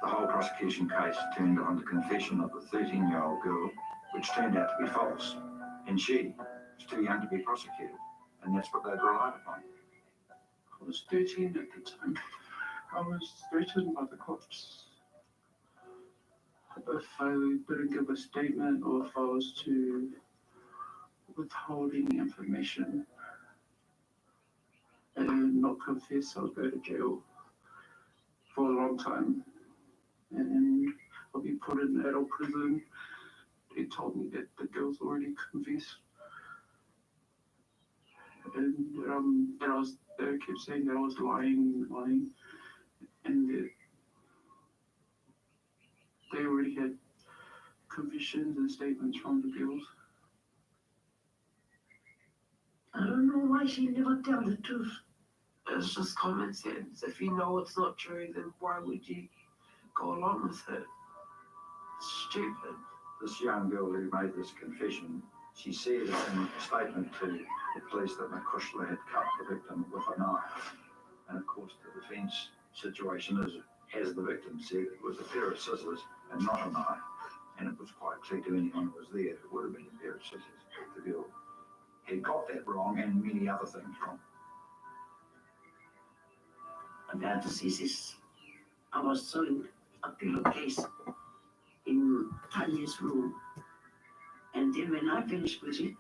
The whole prosecution case turned on the confession of the 13-year-old girl, which turned out to be false, and she was too young to be prosecuted, and that's what they'd relied upon. I was 13 at the time. I was threatened by the cops. If I didn't give a statement or if I was to withhold any information and not confess, I'll go to jail for a long time. And I'll be put in adult prison. They told me that the girls already confessed. And they kept saying that I was lying, and that they already had confessions and statements from the girls. I don't know why she never tell the truth. It's just common sense. If you know it's not true, then why would you go along with it? It's stupid. This young girl who made this confession, she said in a statement to the police that Makushla had cut the victim with a knife. And of course, the defence situation is, as the victim said, it was a pair of scissors and not a knife. And it was quite clear to anyone who was there it would have been a pair of scissors. The girl had got that wrong and many other things wrong. About the scissors, I was sewing a pillowcase in Tanya's room. And then when I finished with it,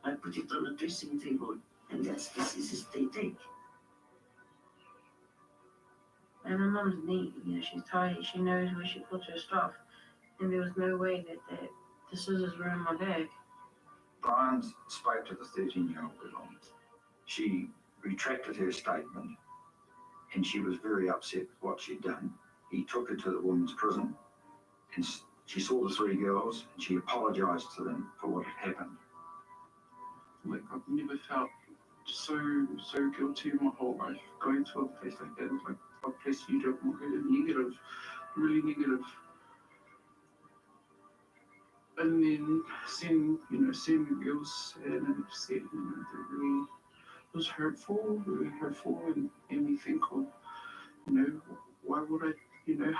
I put it on the dressing table, and that's the scissors they take. And my mum's neat, she's tidy, she knows where she puts her stuff. And there was no way that the scissors were in my bag. Brian spoke to the 13-year-old girl. She retracted her statement, and she was very upset with what she'd done. He took her to the women's prison, and she saw the 3 girls, and she apologised to them for what had happened. Like, I've never felt so guilty in my whole life. Going to a place like that is like a place you don't want to go to. Negative, really negative. And then seeing the girls and upset, that really was hurtful, and made me think of, why would I,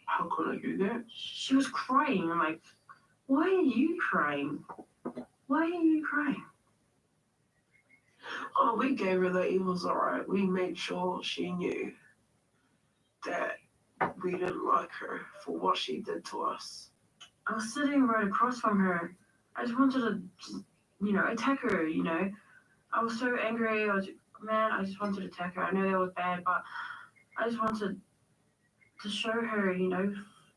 how could I do that? She was crying. I'm like, why are you crying? Why are you crying? Oh, we gave her that it was alright. We made sure she knew that we didn't like her for what she did to us. I was sitting right across from her. I just wanted to, attack her, I was so angry. I just wanted to attack her. I know that was bad, but I just wanted to show her,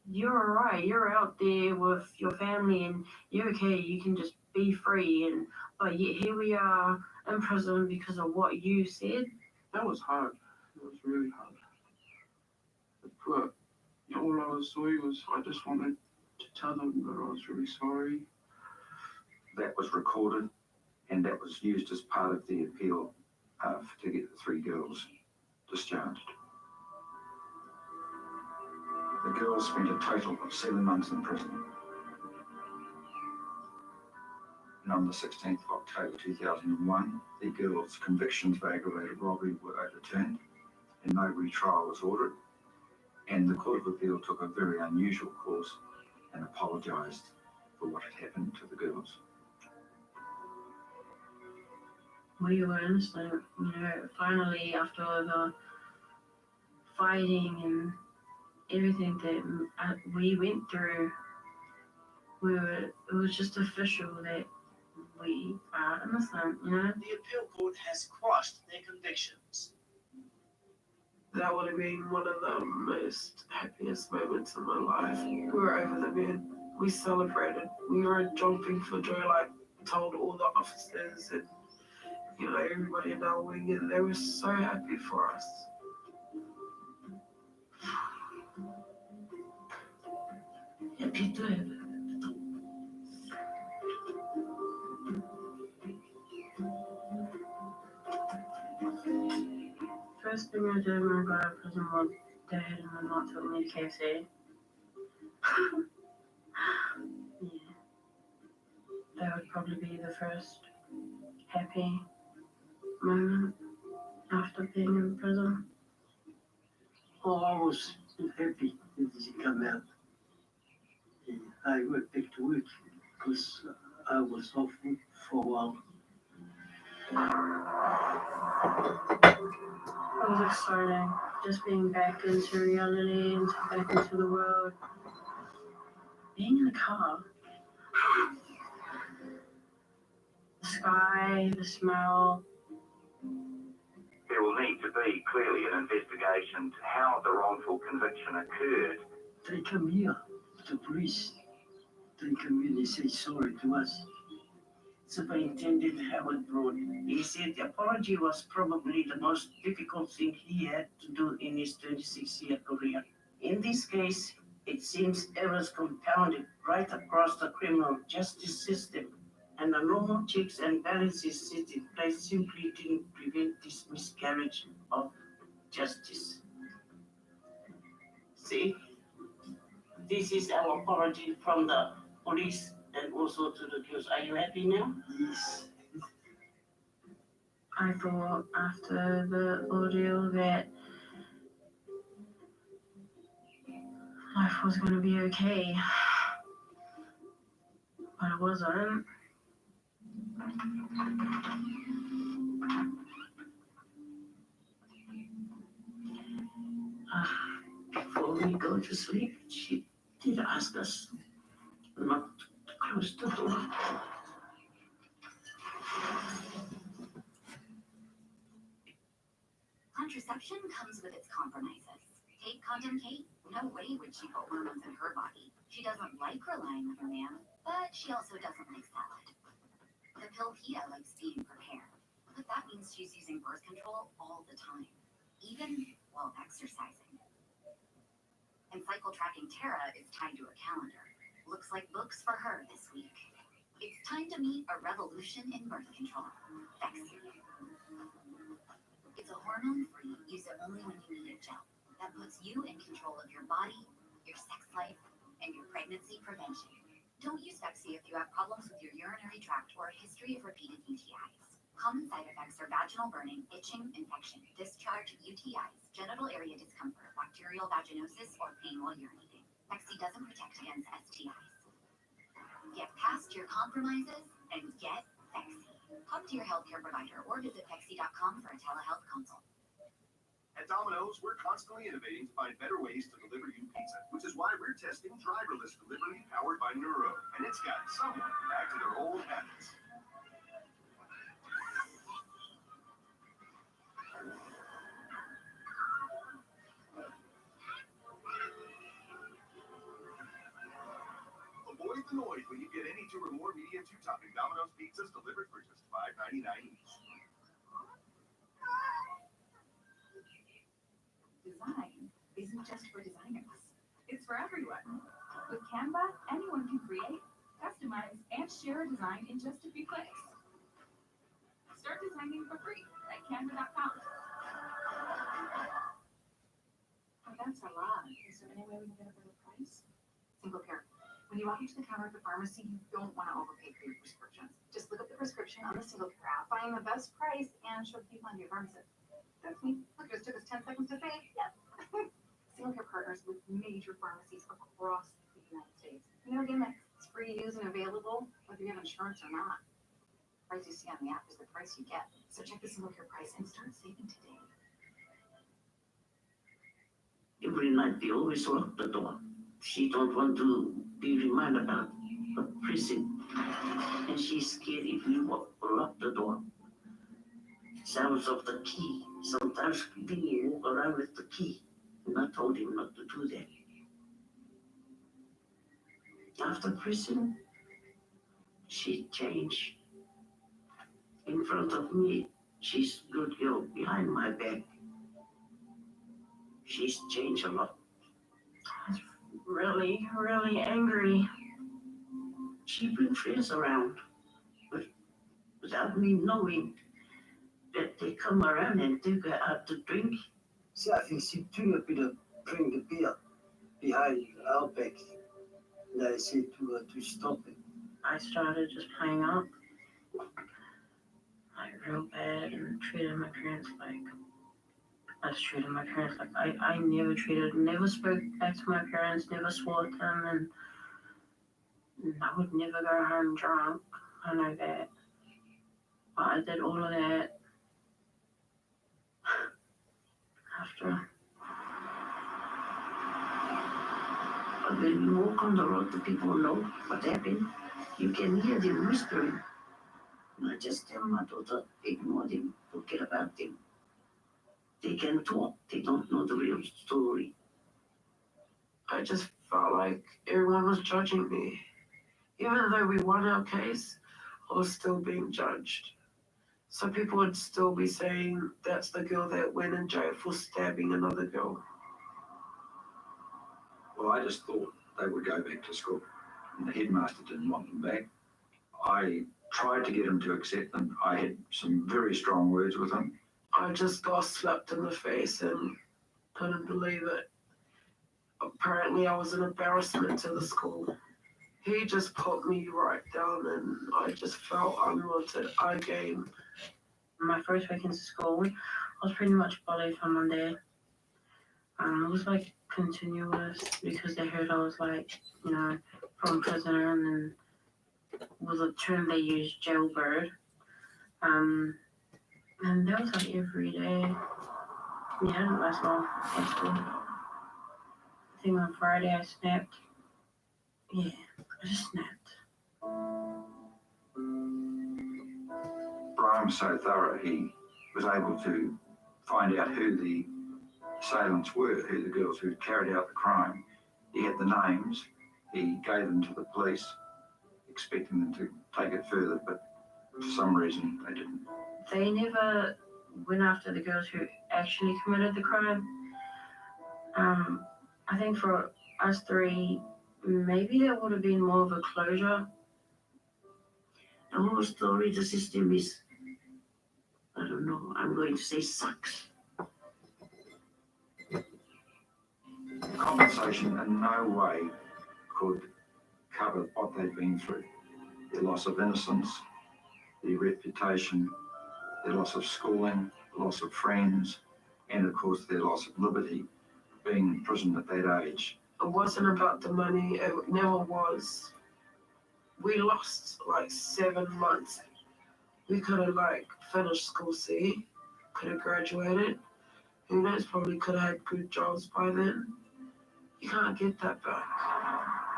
you're alright. You're out there with your family and you're okay. You can just be free. But yet here we are in prison because of what you said. That was hard. It was really hard. But all I was doing was I just wanted to tell them that I was really sorry. That was recorded, and that was used as part of the appeal to get the 3 girls discharged. The girls spent a total of 7 months in prison. And on the 16th of October 2001, the girls' convictions for aggravated robbery were overturned and no retrial was ordered, and the Court of Appeal took a very unusual course and apologised for what had happened to the girls. We were innocent, finally after all the fighting and everything that we went through, it was just official that we are innocent, The appeal court has quashed their convictions. That would have been one of the most happiest moments in my life. We were over the moon. We celebrated. We were jumping for joy, like told all the officers and everybody in our wing, and they were so happy for us. Happy to have it. First thing I did when I got out of prison was dad and my mom took me to KFC. Yeah. That would probably be the first happy moment after being in prison. Oh, I was happy that he come out. I went back to work because I was off for a while. It was exciting, just being back into reality, back into the world. Being in the car. The sky, the smell. There will need to be clearly an investigation into how the wrongful conviction occurred. They come here, the police. They come here, they say sorry to us. Superintendent Howard Broad, he said the apology was probably the most difficult thing he had to do in his 26-year career. In this case, it seems errors compounded right across the criminal justice system, and the normal checks and balances set in place simply didn't prevent this miscarriage of justice. See, this is our apology from the police and also to the girls. Are you happy now? Yes. I thought after the ordeal that life was going to be okay, but it wasn't. Before we go to sleep, she did ask us not to close the door. Contraception comes with its compromises. Take Condom Kate? No way would she put hormones in her body. She doesn't like relying on her man, but she also doesn't like salad. The pill Pia likes being prepared, but that means she's using birth control all the time, even while exercising. And cycle tracking Tara is tied to a calendar. Looks like books for her this week. It's time to meet a revolution in birth control. Phexxi. It's a hormone-free, use it only when you need a gel that puts you in control of your body, your sex life, and your pregnancy prevention. Don't use Phexxi if you have problems with your urinary tract or a history of repeated UTIs. Common side effects are vaginal burning, itching, infection, discharge, UTIs, genital area discomfort, bacterial vaginosis, or pain while urinating. Phexxi doesn't protect against STIs. Get past your compromises and get Phexxi. Talk to your healthcare provider or visit Phexxi.com for a telehealth consult. At Domino's, we're constantly innovating to find better ways to deliver you pizza, which is why we're testing driverless delivery powered by Neuro, and it's got someone back to their old habits. Avoid the noise when you get any two or more medium two-topping Domino's pizzas delivered for just $5.99 each. Design isn't just for designers. It's for everyone. With Canva, anyone can create, customize, and share a design in just a few clicks. Start designing for free at canva.com. Oh, that's a lot. Is there any way we can get a better price? Single pair. When you walk into the counter at the pharmacy, you don't want to overpay for your prescriptions. Just look up the prescription on the single care app, find the best price, and show the people on your pharmacist. That's me. Look, it just took us 10 seconds to pay. Yep. Single care partners with major pharmacies across the United States. No gimmicks. It's free to use and available, whether you have insurance or not. The price you see on the app is the price you get. So check the single care price and start saving today. Every night they always lock the door. She don't want to be reminded about the prison. And she's scared if we lock the door. Sounds of the key. Sometimes Vinny walk around with the key. And I told him not to do that. After prison, she changed. In front of me, she's good girl. Behind my back, she's changed a lot. I was really, really angry. She brings friends around, but without me knowing that they come around and take her out to drink. See, I think she drink a bit of drink the beer behind our back. And I said to her to stop it. I started just playing up, like real bad, and treated my parents like I never spoke back to my parents, never swore at them, and I would never go home drunk. I know that. But I did all of that after. But when you walk on the road, the people know what happened. You can hear them whispering. And I just tell my daughter, ignore them, forget about them. They can talk, they don't know the real story. I just felt like everyone was judging me. Even though we won our case, I was still being judged. So people would still be saying that's the girl that went in jail for stabbing another girl. Well, I just thought they would go back to school, and the headmaster didn't want them back. I tried to get him to accept them. I had some very strong words with him. I just got slapped in the face and couldn't believe it. Apparently I was an embarrassment to the school. He just put me right down and I just felt unwanted. I came. My first week into school, I was pretty much bullied from Monday. It was like continuous because they heard I was like, from prison, and was a term they used, jailbird. And that was like every day. Yeah, it didn't last long at school. I think on Friday I snapped. Yeah, I just snapped. Brian was so thorough, he was able to find out who the assailants were, who the girls who carried out the crime. He had the names, he gave them to the police, expecting them to take it further, but for some reason they didn't. They never went after the girls who actually committed the crime. I think for us three, maybe there would have been more of a closure. The whole story, the system is, I don't know, I'm going to say sucks. Compensation in no way could cover what they've been through. The loss of innocence, the reputation, the loss of schooling, the loss of friends, and of course their loss of liberty, being in prison at that age. It wasn't about the money, it never was. We lost like 7 months. We could have finished school C, could have graduated. Who knows, probably could have had good jobs by then. You can't get that back.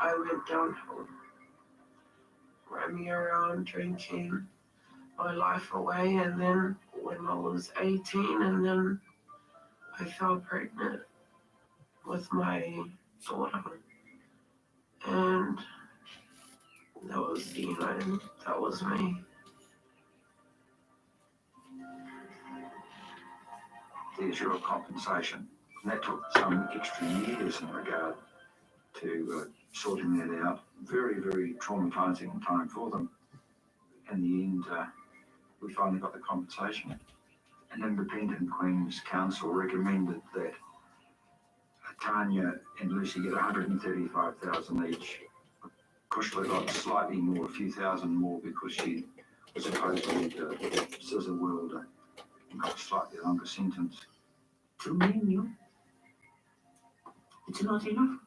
I went downhill. Ran me around drinking my life away, and then when I was 18, and then I fell pregnant with my daughter. And that was, that was me. There's your compensation. And that took some extra years in regard to sorting that out. Very, very traumatizing time for them. In the end, we finally got the compensation. An independent Queen's Council recommended that Tanya and Lucy get $135,000 each. Kushler got slightly more, a few thousand more, because she was supposedly the scissor wielder and got a slightly longer sentence. To me, no, it's not enough.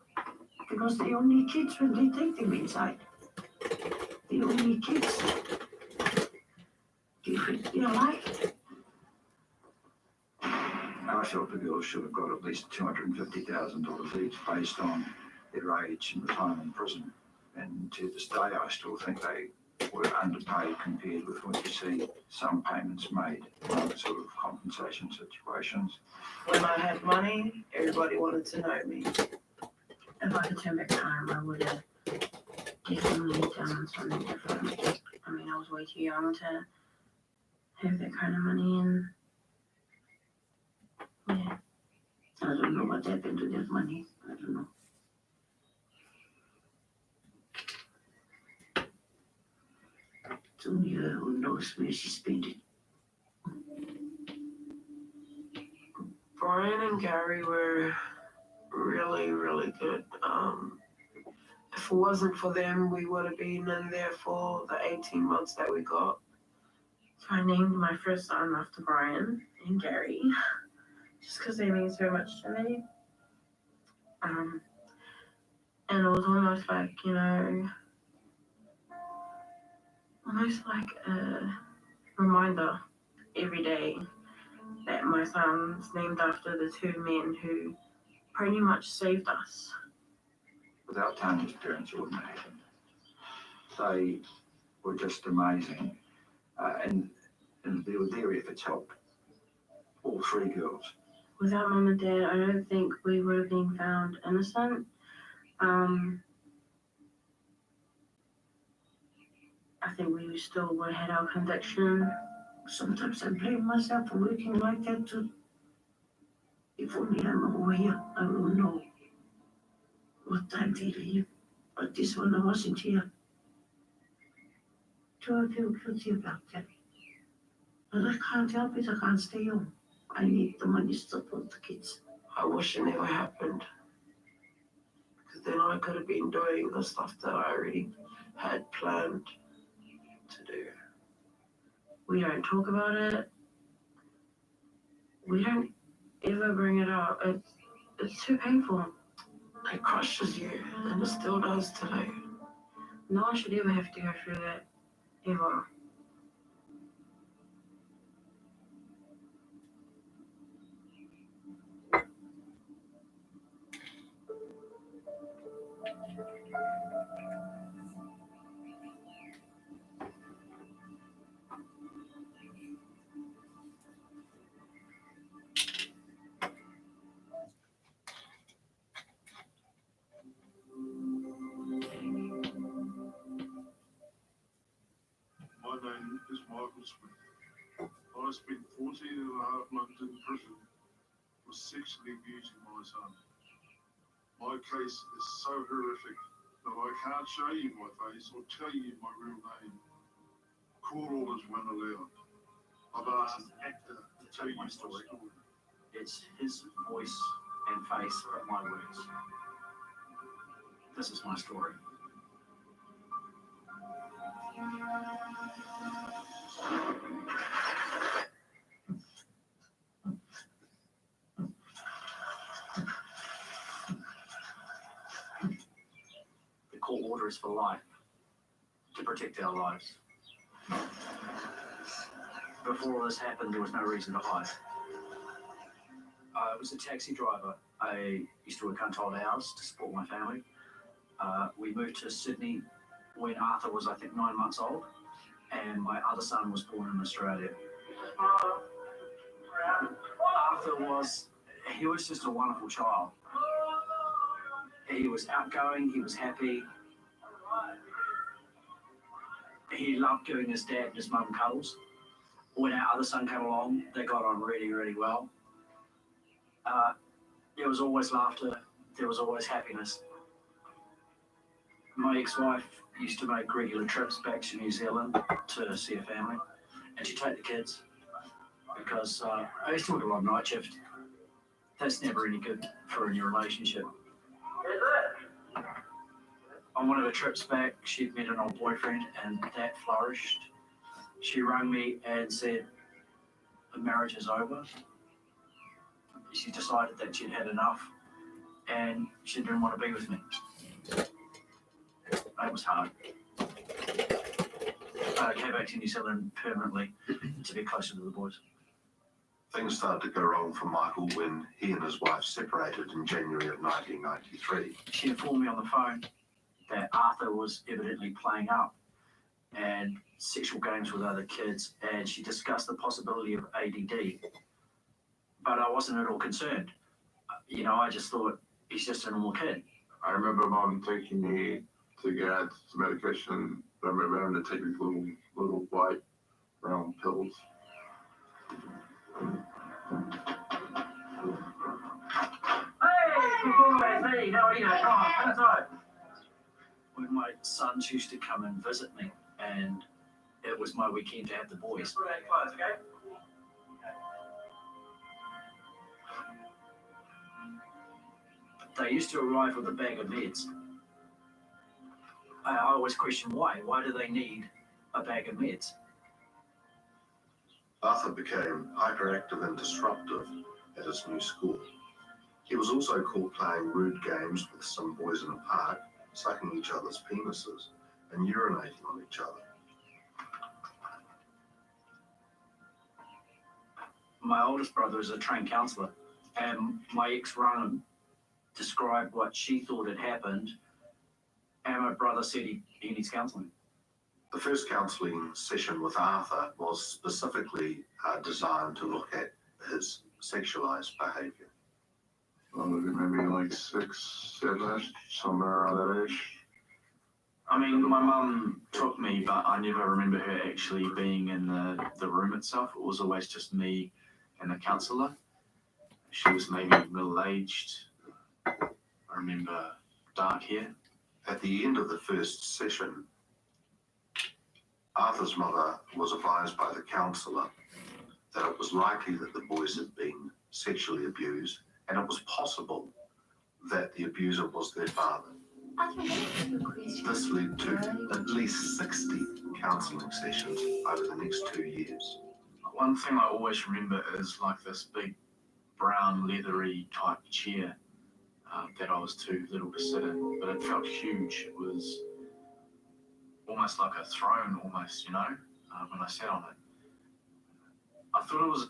Because they only kids when they take them inside. The only kids. Do you think they're alive? I felt the girls should have got at least $250,000 each based on their age and the time in prison. And to this day, I still think they were underpaid compared with what you see some payments made in other sort of compensation situations. When I had money, everybody wanted to know me. If I could turn back time, I would have definitely done something different. I mean, I was way too young to have that kind of money, and yeah. I don't know what happened to that money. I don't know. It's only her who knows where she spent it. Brian and Gary were really, really good. If it wasn't for them, we would have been in there for the 18 months that we got. So I named my first son after Brian and Gary, just because they mean so much to me. And it was almost like, you know, almost like a reminder every day that my son's named after the two men who pretty much saved us. Without Tanya's parents, it wouldn't have happened. They were just amazing. And their efforts helped all three girls. Without Mum and Dad, I don't think we would have been found innocent. I think we still would have had our conviction. Sometimes I blame myself for working like that too. If only I'm over here, I will know what time they leave. But this one, I wasn't here. Do I feel guilty about that? But I can't help it, I can't stay home. I need the money to support the kids. I wish it never happened. Because then I could have been doing the stuff that I already had planned to do. We don't talk about it. We don't ever bring it up. It's too painful. It crushes you, and it still does today. No one should ever have to go through that, ever. My name is Michael Smith. I spent 14 and a half months in prison for sexually abusing my son. My case is so horrific that I can't show you my face or tell you my real name. Court orders weren't allowed. I've asked an actor to tell you my story. It's his voice and face, but my words. This is my story. The court order is for life, to protect our lives. Before all this happened, there was no reason to hide. I was a taxi driver. I used to work untold hours to support my family. We moved to Sydney when Arthur was, I think, 9 months old, and my other son was born in Australia. Arthur was just a wonderful child. He was outgoing, he was happy. He loved giving his dad and his mum cuddles. When our other son came along, they got on really, really well. There was always laughter, there was always happiness. My ex-wife used to make regular trips back to New Zealand to see her family, and she'd take the kids, because I used to work a lot of night shift. That's never any good for any relationship. On one of her trips back, she'd met an old boyfriend, and that flourished. She rang me and said, the marriage is over. She decided that she'd had enough, and she didn't want to be with me. It was hard. I came back to New Zealand permanently to be closer to the boys. Things started to go wrong for Michael when he and his wife separated in January of 1993. She informed me on the phone that Arthur was evidently playing up and sexual games with other kids, and she discussed the possibility of ADD. But I wasn't at all concerned. You know, I just thought he's just a normal kid. I remember Mom taking me to get some medication. I remember having to take these little white round pills. Hey, good boys, hey, how are you? Come on, come inside. When my sons used to come and visit me, and it was my weekend to have the boys. Put on clothes, okay? They used to arrive with a bag of meds. I always question why. Why do they need a bag of meds? Arthur became hyperactive and disruptive at his new school. He was also caught playing rude games with some boys in a park, sucking each other's penises and urinating on each other. My oldest brother is a trained counsellor, and my ex Ronan described what she thought had happened, and my brother said he needs counselling. The first counselling session with Arthur was specifically designed to look at his sexualised behaviour. Well, maybe like 6, 7, somewhere around that age. I mean, my mum took me, but I never remember her actually being in the room itself. It was always just me and the counsellor. She was maybe middle-aged. I remember dark hair. At the end of the first session, Arthur's mother was advised by the counsellor that it was likely that the boys had been sexually abused, and it was possible that the abuser was their father. This led to at least 60 counselling sessions over the next 2 years. One thing I always remember is like this big brown leathery type chair that I was too little to sit in, but it felt huge. It was almost like a throne, almost, you know, when I sat on it. I thought it was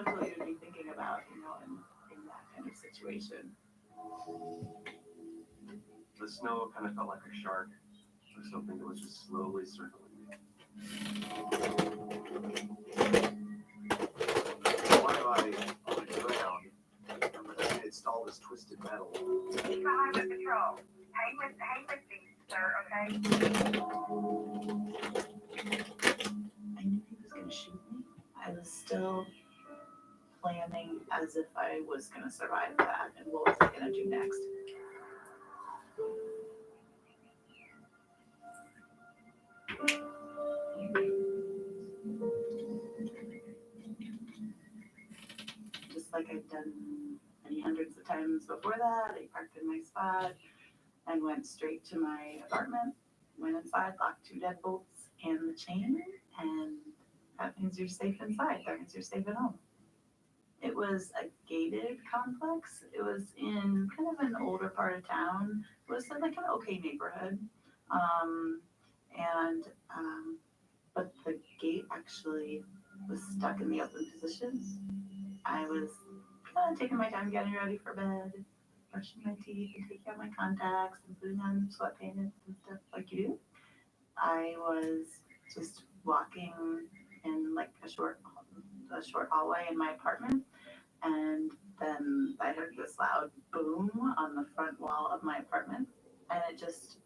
knows what you'd be thinking about, you know, in that kind of situation. The snow kind of felt like a shark or something that was just slowly circling me. Why am I on the ground? And it's all this twisted metal. Keep behind the patrol. Hang with me, sir, okay? I knew he was gonna shoot me. I was still planning as if I was gonna survive that, and what was I gonna do next? Just like I'd done many hundreds of times before that, I parked in my spot and went straight to my apartment, went inside, locked 2 deadbolts and the chain, and that means you're safe inside. That means you're safe at home. It was a gated complex. It was in kind of an older part of town. It was like an okay neighborhood. But the gate actually was stuck in the open position. I was kind of taking my time getting ready for bed, brushing my teeth and taking out my contacts and putting on sweatpants and stuff like you do. I was just walking in like a short hallway in my apartment, and then I heard this loud boom on the front wall of my apartment, and I just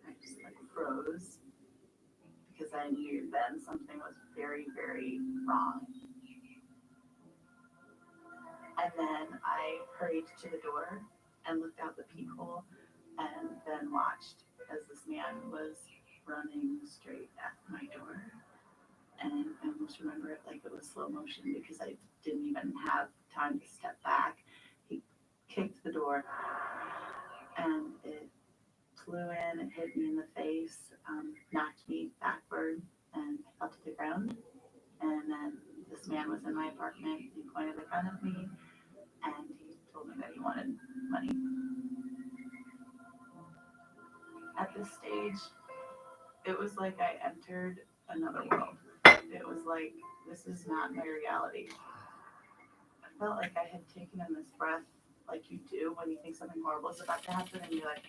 like froze because I knew then something was very, very wrong. And then I hurried to the door and looked out the peephole and then watched as this man was running straight at my door. And I almost remember it like it was slow motion because I didn't even have time to step back. He kicked the door and it flew in, it hit me in the face, knocked me backward, and I fell to the ground. And then this man was in my apartment. He pointed a gun at me and he told me that he wanted money. At this stage, it was like I entered another world. It was like, this is not my reality. I felt like I had taken in this breath like you do when you think something horrible is about to happen, and you're like,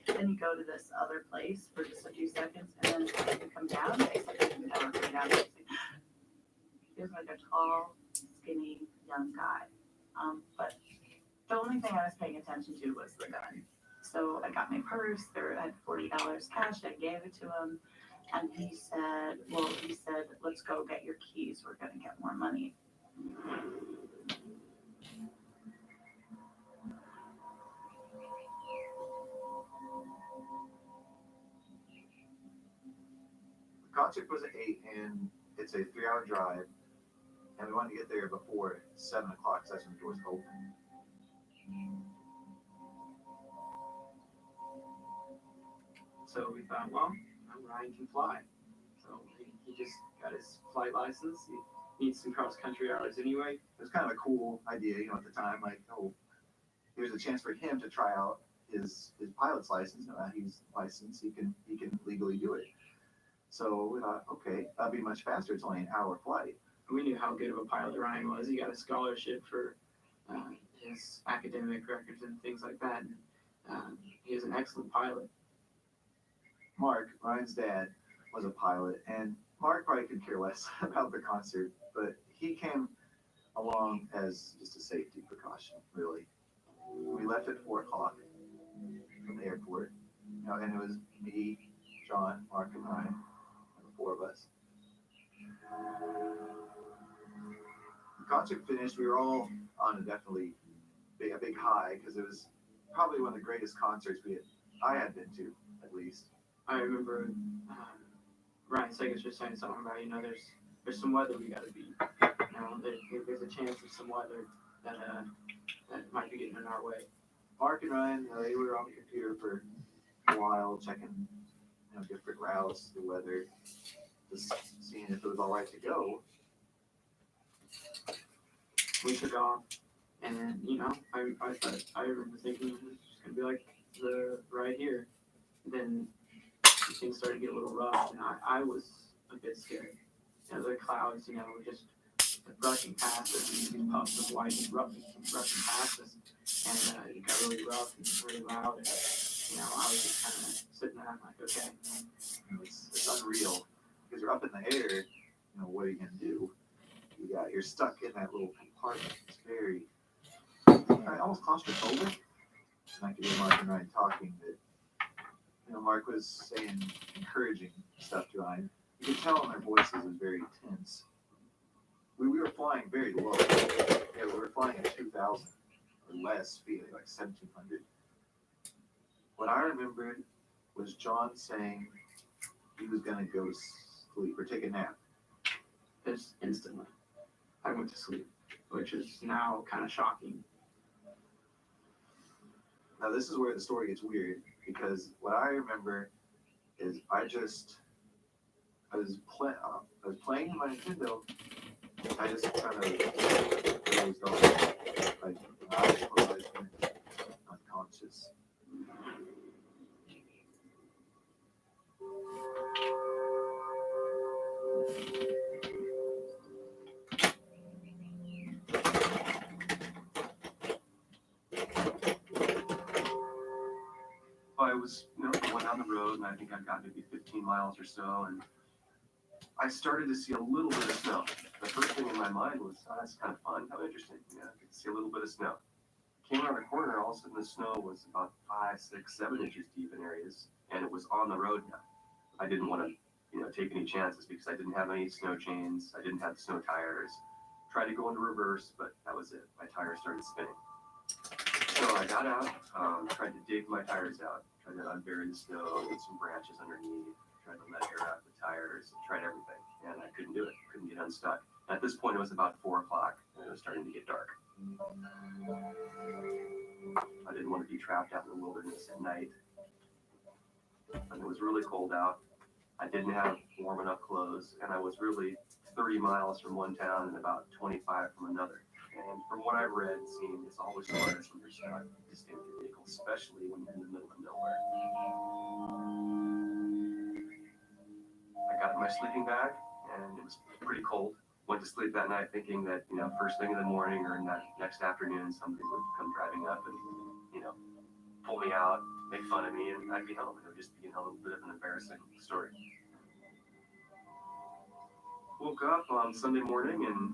then you go to this other place for just a few seconds, and then you come down, except you can never come down. He was like a tall, skinny, young guy. But the only thing I was paying attention to was the gun. So I got my purse, there I had $40 cash, I gave it to him, and he said, let's go get your keys, we're gonna get more money. The concert was at 8, and it's a 3-hour drive, and we wanted to get there before 7 o'clock, so that's when the doors open. So we thought, well, Ryan can fly. So he just got his flight license. He needs some cross-country hours anyway. It was kind of a cool idea, you know, at the time, like, oh, here's a chance for him to try out his pilot's license. Now that he's licensed, he can legally do it. So we thought, okay, that'll be much faster. It's only an hour flight. We knew how good of a pilot Ryan was. He got a scholarship for his academic records and things like that. And he was an excellent pilot. Mark, Ryan's dad, was a pilot, and Mark probably could care less about the concert, but he came along as just a safety precaution, really. We left at 4 o'clock from the airport, you know, and it was me, John, Mark, and Ryan, and the 4 of us. The concert finished, we were all on a big high, because it was probably one of the greatest concerts I had been to, at least. I remember Ryan Segas just saying something about, you know, there's some weather we got to beat. You know, there's a chance of some weather that might be getting in our way. Mark and Ryan, they were on the computer for a while, checking, you know, different routes, the weather, just seeing if it was all right to go. We took off, and you know, I remember thinking it's just gonna be like the right here. Then things started to get a little rough, and I was a bit scared. You know, the clouds, you know, were just brushing past us, and these puffs of white rushing past us, and it got really rough and really loud, and I was just kind of sitting there, I'm like, okay, It's unreal because you're up in the air. What are you gonna do? You're stuck in that little compartment. It's very almost claustrophobic. And I could hear Mark and Ryan talking that Mark was saying encouraging stuff to Ryan. You could tell in their voices it was very tense. We were flying very low. Yeah, we were flying at 2,000 or less feet, like 1,700. What I remembered was John saying he was gonna go to sleep or take a nap. just instantly, I went to sleep, which is now kind of shocking. Now this is where the story gets weird because what I remember is I was playing my Nintendo. I just kind of dozed off, like my eyes closed, unconscious. I was, going down the road, and I think I got maybe 15 miles or so, and I started to see a little bit of snow. The first thing in my mind was, oh, that's kind of fun, how interesting. I could see a little bit of snow. Came around the corner, all of a sudden the snow was about 5, 6, 7 inches deep in areas, and it was on the road now. I didn't want to, take any chances because I didn't have any snow chains, I didn't have snow tires. Tried to go into reverse, but that was it. My tires started spinning. So I got out, tried to dig my tires out, tried to unbury the snow, get some branches underneath, tried to let air out the tires, tried everything, and I couldn't do it, couldn't get unstuck. At this point, it was about 4 o'clock, and it was starting to get dark. I didn't want to be trapped out in the wilderness at night, and it was really cold out. I didn't have warm enough clothes, and I was really 30 miles from one town and about 25 from another. And from what I've read and seen, it's always hardest when you're stuck in a distant vehicle, especially when you're in the middle of nowhere. I got my sleeping bag, and it was pretty cold. Went to sleep that night thinking that, first thing in the morning or in that next afternoon, somebody would come driving up and, pull me out, make fun of me, and I'd be home. It would just be, a little bit of an embarrassing story. Woke up on Sunday morning, and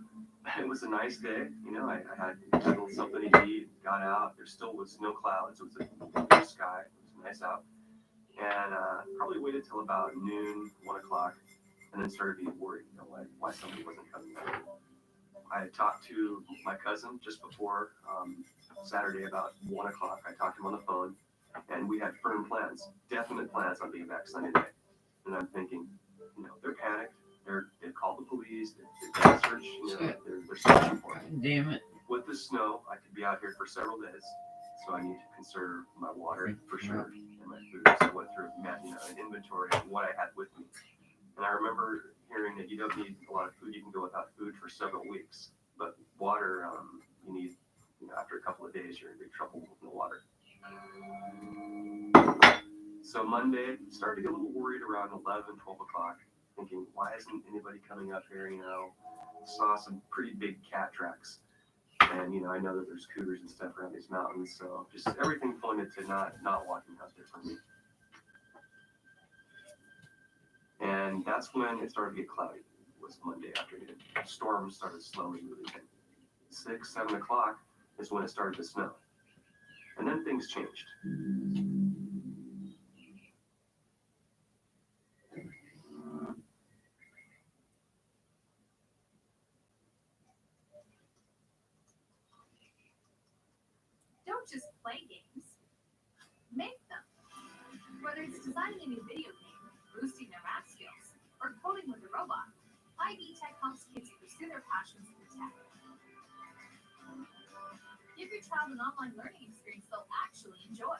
it was a nice day. I had a little something to eat, got out. There still was no clouds. It was a blue sky. It was nice out. And probably waited till about noon, 1 o'clock, and then started being worried, why somebody wasn't coming out. I had talked to my cousin just before Saturday about 1 o'clock. I talked to him on the phone, and we had firm plans, definite plans on being back Sunday night. And I'm thinking, they're panicked. They've called the police. They're going to search. They're searching for me. Damn it. With the snow, I could be out here for several days, so I need to conserve my water for sure and my food. So I went through an inventory of what I had with me. And I remember hearing that you don't need a lot of food. You can go without food for several weeks. But water, you need, after a couple of days, you're in big trouble with the water. So Monday, started to get a little worried around 11, 12 o'clock, thinking, why isn't anybody coming up here? Saw some pretty big cat tracks. And, I know that there's cougars and stuff around these mountains. So just everything pointed to not walking out there for me. And that's when it started to get cloudy. It was Monday afternoon. Storms started slowly moving in. 6, 7 o'clock is when it started to snow. And then things changed. Don't just play games. Make them. Whether it's designing a new video game, boosting their math skills, or coding with a robot, ID Tech helps kids pursue their passions through tech. Give your child an online learning experience they'll actually enjoy.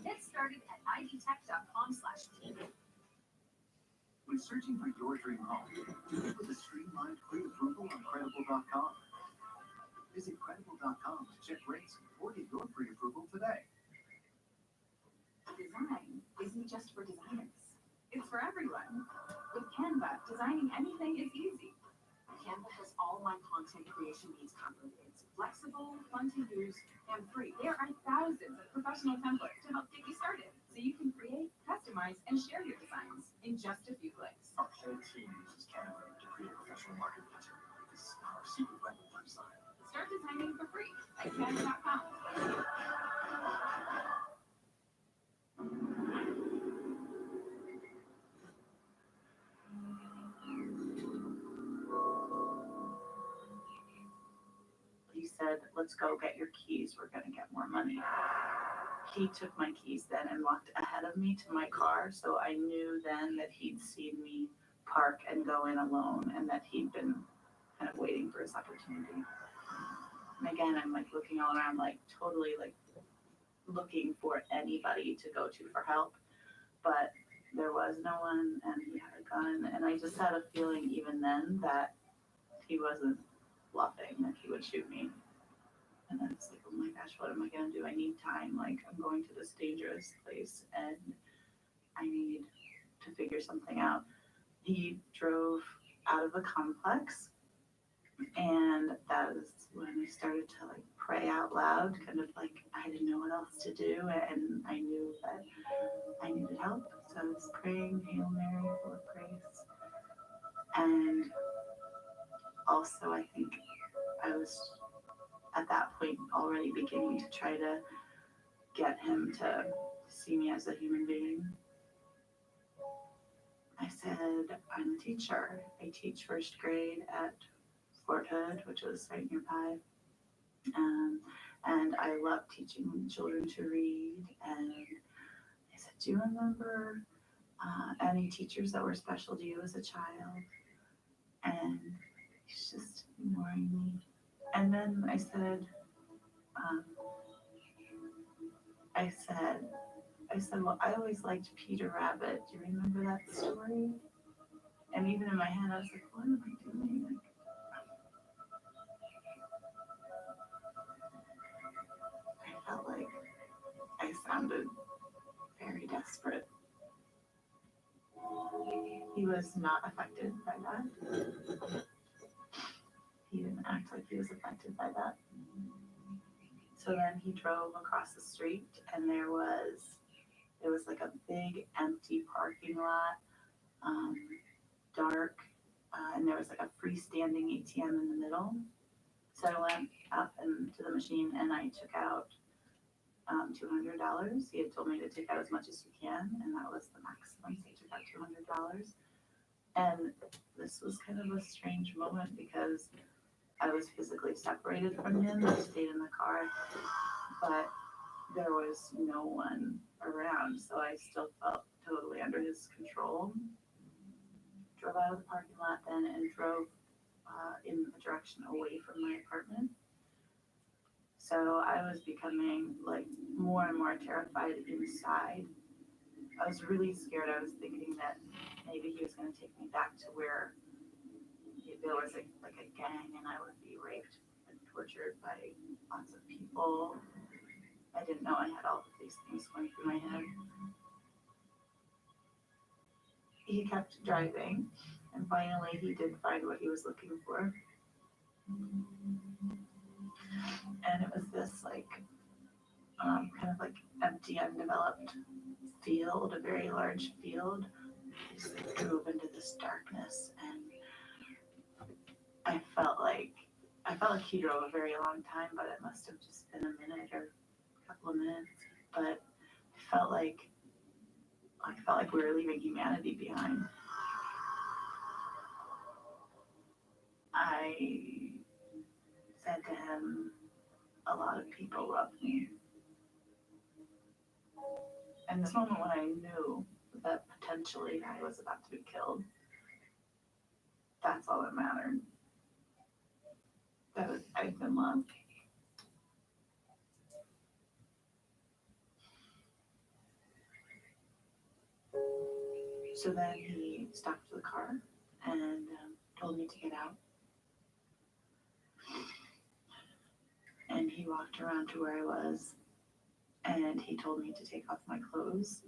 Get started at idtech.com/team. When searching for your dream home, do it with a streamlined pre-approval on Credible.com. Visit Credible.com to check rates or get your pre-approval today. Design isn't just for designers. It's for everyone. With Canva, designing anything is easy. Canva has all my content creation needs covered. It's flexible, fun to use, and free. There are thousands of professional templates to help get you started, so you can create, customize, and share your designs in just a few clicks. Our whole team uses Canva to create professional marketing material. It's our secret weapon for design. Start designing for free at canva.com. He said, let's go get your keys. We're going to get more money. He took my keys then and walked ahead of me to my car. So I knew then that he'd seen me park and go in alone and that he'd been kind of waiting for his opportunity. And again, I'm like looking all around, like totally like looking for anybody to go to for help. But there was no one and he had a gun. And I just had a feeling even then that he wasn't bluffing, that he would shoot me. And then it's like, oh my gosh, what am I gonna do? I need time. Like I'm going to this dangerous place and I need to figure something out. He drove out of the complex and that was when I started to like pray out loud, kind of like I didn't know what else to do and I knew that I needed help. So I was praying, Hail Mary, full of grace. And also I think I was at that point already beginning to try to get him to see me as a human being. I said, I'm a teacher. I teach first grade at Fort Hood, which was right nearby. And I love teaching children to read. And I said, do you remember any teachers that were special to you as a child? And he's just ignoring me. And then I said, well, I always liked Peter Rabbit. Do you remember that story? And even in my head, I was like, what am I doing? Like, I felt like I sounded very desperate. He was not affected by that. He didn't act like he was affected by that. So then he drove across the street and there was like a big empty parking lot, dark, and there was like a freestanding ATM in the middle. So I went up into the machine and I took out $200. He had told me to take out as much as you can, and that was the maximum. So I took out $200. And this was kind of a strange moment because I was physically separated from him. I stayed in the car, but there was no one around, so I still felt totally under his control. Drove out of the parking lot then and drove in a direction away from my apartment. So I was becoming like more and more terrified inside. I was really scared. I was thinking that maybe he was going to take me back to where there was like a gang and I would be raped and tortured by lots of people. I didn't know I had all of these things going through my head. He kept driving and finally he did find what he was looking for. And it was this like kind of like empty, undeveloped field, a very large field. He just like drove into this darkness and I felt like he drove a very long time, but it must have just been a minute or a couple of minutes. But I felt like we were leaving humanity behind. I said to him, a lot of people love me. And this moment when I knew that potentially I was about to be killed, that's all that mattered. That was I've been loved. So then he stopped the car and told me to get out. And he walked around to where I was and he told me to take off my clothes.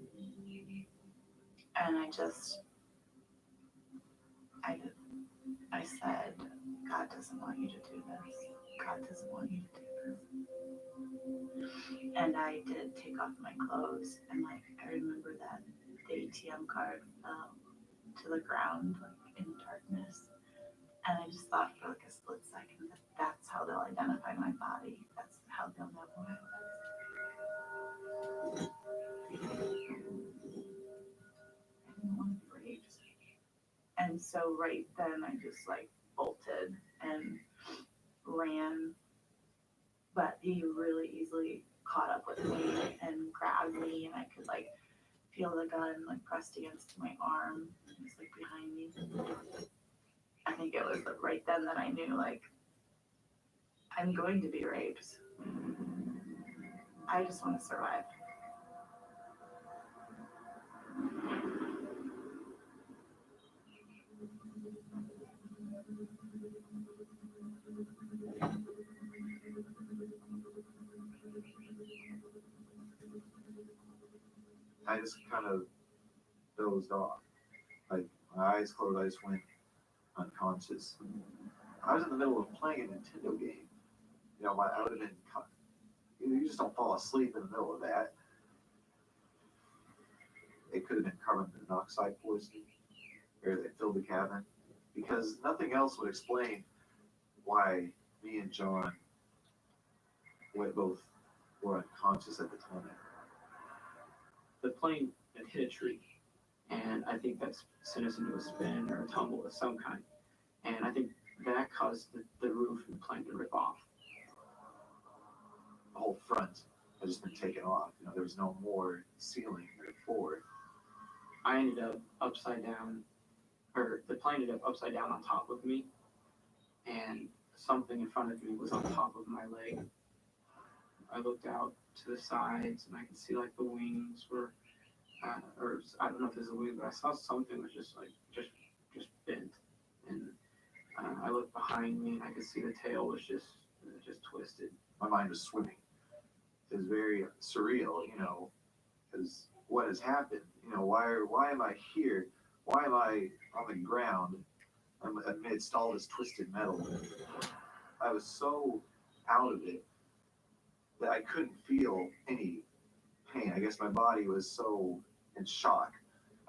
And I just I said, God doesn't want you to do this. God doesn't want you to do this. And I did take off my clothes, and like I remember that the ATM card fell to the ground like in darkness. And I just thought for like a split second that that's how they'll identify my body. That's how they'll know who I was. I didn't want to be raped. And so right then I just like bolted and ran. But he really easily caught up with me and grabbed me, and I could like feel the gun like pressed against my arm. It was like behind me. I think it was like, right then that I knew like I'm going to be raped. I just want to survive. I just kind of dozed off. Like my eyes closed, I just went unconscious. I was in the middle of playing a Nintendo game. You know, I would have been. You just don't fall asleep in the middle of that. It could have been carbon monoxide poisoning, or they filled the cabin, because nothing else would explain why me and John both were unconscious at the time. The plane had hit a tree, and I think that's sent us into a spin or a tumble of some kind. And I think that caused the roof of the plane to rip off. The whole front had just been taken off. You know, there was no more ceiling or floor. I ended up upside down, or the plane ended up upside down on top of me, and something in front of me was on top of my leg. I looked out to the sides, and I could see like the wings were, or I don't know if there's a wing, but I saw something was just bent, and I looked behind me, and I could see the tail was just twisted. My mind was swimming. It was very surreal, you know, because what has happened? You know, why am I here? Why am I on the ground amidst all this twisted metal? I was so out of it that I couldn't feel any pain. I guess my body was so in shock,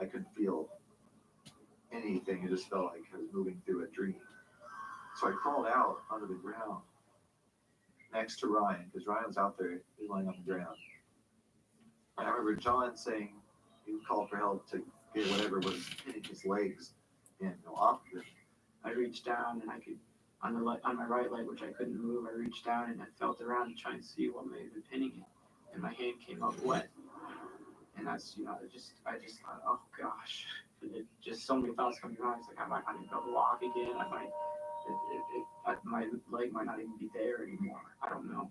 I couldn't feel anything. It just felt like I was moving through a dream. So I crawled out onto the ground next to Ryan, because Ryan was out there, he was lying on the ground. And I remember John saying he called for help to get whatever was hitting his legs and off of him. I reached down, and I could, on my right leg, which I couldn't move, I reached down and I felt around to try and see what may have been pinning it. And my hand came up wet. And that's, you know, I just thought, oh gosh. It just so many thoughts coming around. It's like, I might not even be able to walk again. My leg might not even be there anymore. I don't know.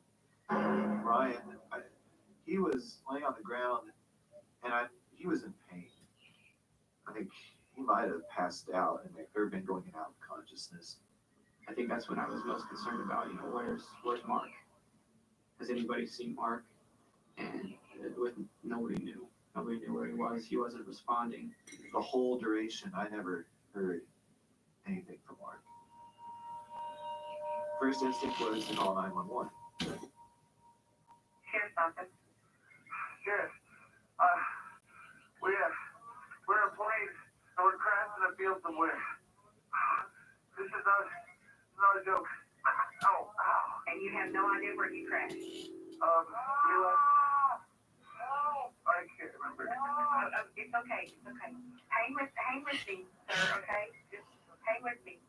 Ryan, he was laying on the ground, and he was in pain. I think he might have passed out or been going out of consciousness. I think that's when I was most concerned about, you know, where's Mark? Has anybody seen Mark? And nobody knew. Nobody knew where he was. He wasn't responding. The whole duration, I never heard anything from Mark. First instinct was to call 911. Sheriff's office. Sheriff, we're in a plane and we're crashing a field somewhere. This is not a joke. Oh, ow. And you have no idea where you crashed. I can't remember. It's okay. It's okay. Hang with me, sir. Okay, just hang with me.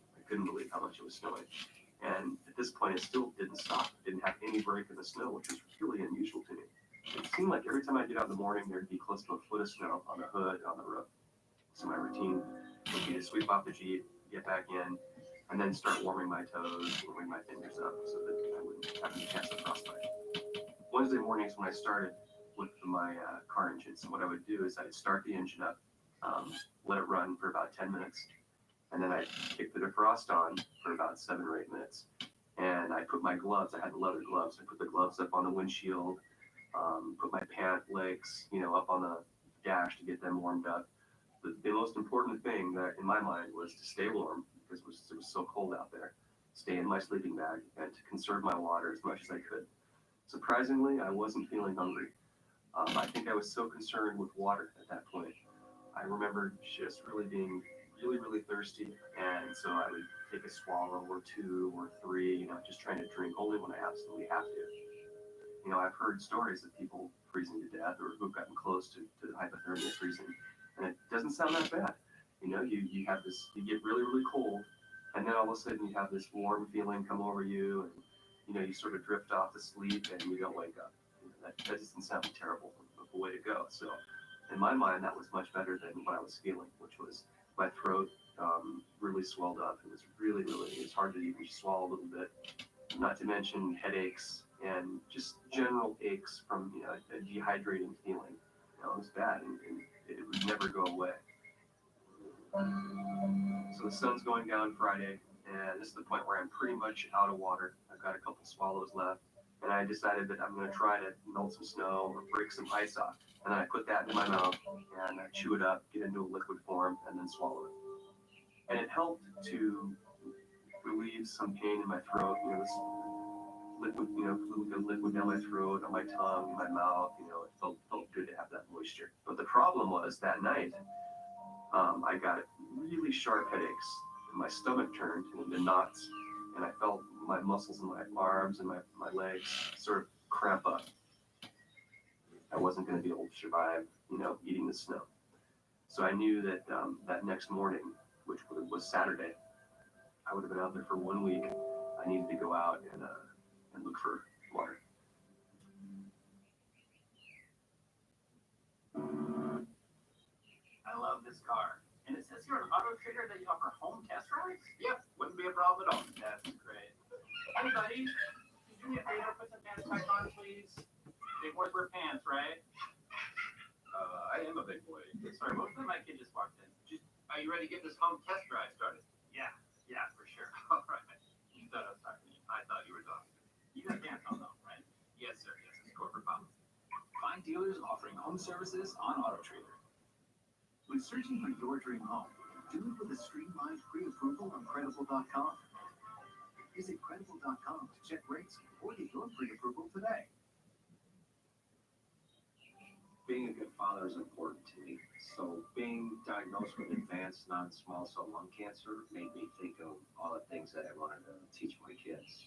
I couldn't believe how much it was snowing. And at this point, it still didn't stop. It didn't have any break in the snow, which was really unusual to me. It seemed like every time I get out in the morning, there'd be close to a foot of snow on the hood and on the roof. So my routine would be to sweep off the Jeep, get back in, and then start warming my toes, warming my fingers up so that I wouldn't have any chance of frostbite. Wednesday mornings when I started with my car engine, so what I would do is I'd start the engine up, let it run for about 10 minutes, And then I kicked the defrost on for about 7 or 8 minutes. And I put my gloves, I had the leather gloves, I put the gloves up on the windshield, put my pant legs, up on the dash to get them warmed up. The most important thing that in my mind was to stay warm because it was so cold out there, stay in my sleeping bag, and to conserve my water as much as I could. Surprisingly, I wasn't feeling hungry. I think I was so concerned with water at that point. I remember just really being really thirsty, and so I would take a swallow or 2 or 3, just trying to drink only when I absolutely have to. I've heard stories of people freezing to death or who've gotten close to hypothermia freezing, and it doesn't sound that bad. You have this, you get really cold, and then all of a sudden you have this warm feeling come over you, and you sort of drift off to sleep and you don't wake up. That doesn't sound terrible of a way to go. So in my mind, that was much better than what I was feeling, which was my throat really swelled up. It was really, it was hard to even swallow a little bit. Not to mention headaches and just general aches from a dehydrating feeling. It was bad, and it would never go away. So the sun's going down Friday, and this is the point where I'm pretty much out of water. I've got a couple swallows left, and I decided that I'm going to try to melt some snow or break some ice off. And then I put that in my mouth, and I chew it up, get into a liquid form, and then swallow it. And it helped to relieve some pain in my throat. This liquid, liquid down my throat, on my tongue, in my mouth. It felt good to have that moisture. But the problem was that night, I got really sharp headaches. And my stomach turned into knots, and I felt my muscles in my arms and my legs sort of cramp up. I wasn't going to be able to survive, eating the snow. So I knew that that next morning, which was Saturday, I would have been out there for 1 week. I needed to go out and look for water. I love this car. And it says here on Auto Trader that you offer home test rides? Yep, wouldn't be a problem at all. That's great. Hey, buddy, could you do me a favor, put some pants back on, please? Big boys wear pants, right? I am a big boy. Sorry, what my kid just walked in? Are you ready to get this home test drive started? Yeah, for sure. All right. You thought I was talking to you. I thought you were talking to me. You got pants on though, right? Yes, sir. Yes, it's corporate policy. Find dealers offering home services on Auto Trader. When searching for your dream home, do it with a streamlined pre-approval on Credible.com. Visit Credible.com to check rates or get your pre-approval today. Being a good father is important to me. So being diagnosed with advanced non-small cell lung cancer made me think of all the things that I wanted to teach my kids.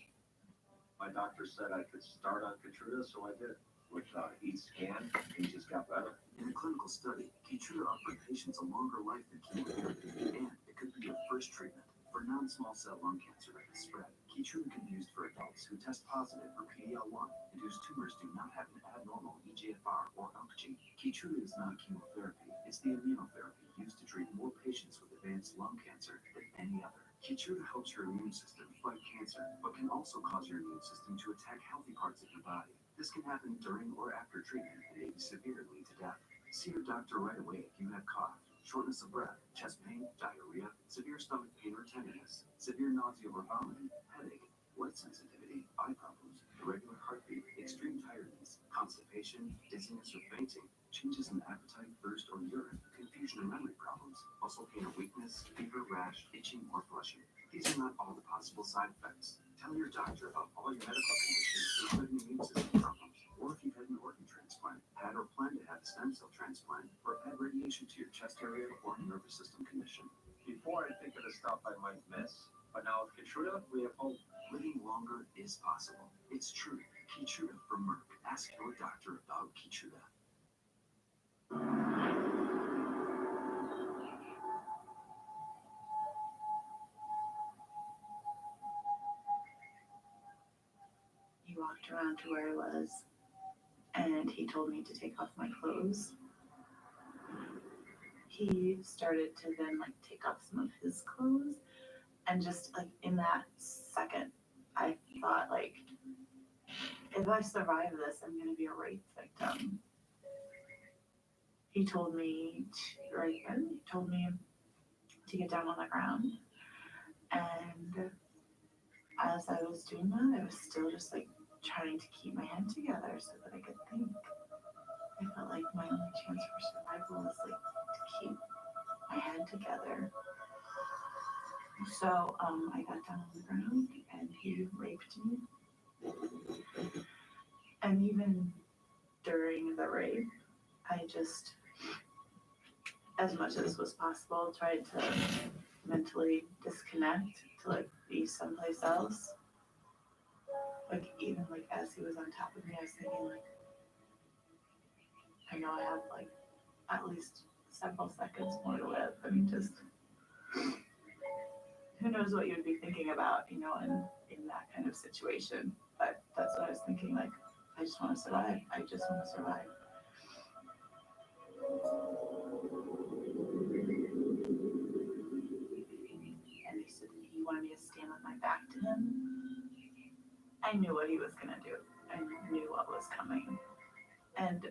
My doctor said I could start on Keytruda, so I did. With each scan, he just got better. In a clinical study, Keytruda offered patients a longer life than chemotherapy, and it could be your first treatment for non-small cell lung cancer that has spread. Keytruda can be used for adults who test positive for PD-L1 and whose tumors do not have an abnormal EGFR or ALK gene. Keytruda is not chemotherapy. It's the immunotherapy used to treat more patients with advanced lung cancer than any other. Keytruda helps your immune system fight cancer, but can also cause your immune system to attack healthy parts of your body. This can happen during or after treatment and may be severe and lead to death. See your doctor right away if you have cough, shortness of breath, chest pain, diarrhea, severe stomach pain or tenderness, severe nausea or vomiting, headache, light sensitivity, eye problems, irregular heartbeat, extreme tiredness, constipation, dizziness or fainting, changes in appetite, thirst or urine, confusion or memory problems, muscle pain or weakness, fever, rash, itching or flushing. These are not all the possible side effects. Tell your doctor about all your medical conditions, including immune system problems, or if you've had an organ transplant, had or plan to have a stem cell transplant, or had radiation to your chest area or nervous system condition. Before I think of the stuff I might miss, but now with Keytruda, we have hope. Living longer is possible. It's true. Keytruda from Merck. Ask your doctor about Keytruda. He walked around to where I was, and he told me to take off my clothes. He started to then take off some of his clothes, and just in that second, I thought if I survive this, I'm gonna be a rape victim. He told me right then. He told me to get down on the ground. And as I was doing that, I was still just like trying to keep my head together so that I could think. I felt like my only chance for survival was like to keep my head together. So I got down on the ground and he raped me. And even during the rape, I just, as much as was possible, tried to mentally disconnect to like be someplace else. Like even like as he was on top of me, I was thinking like, I know I have like at least several seconds more to live. I mean, just who knows what you'd be thinking about, you know, in that kind of situation. But that's what I was thinking. Like, I just want to survive. I just want to survive. And he said he wanted me to stand on my back to him. I knew what he was gonna do. I knew what was coming. And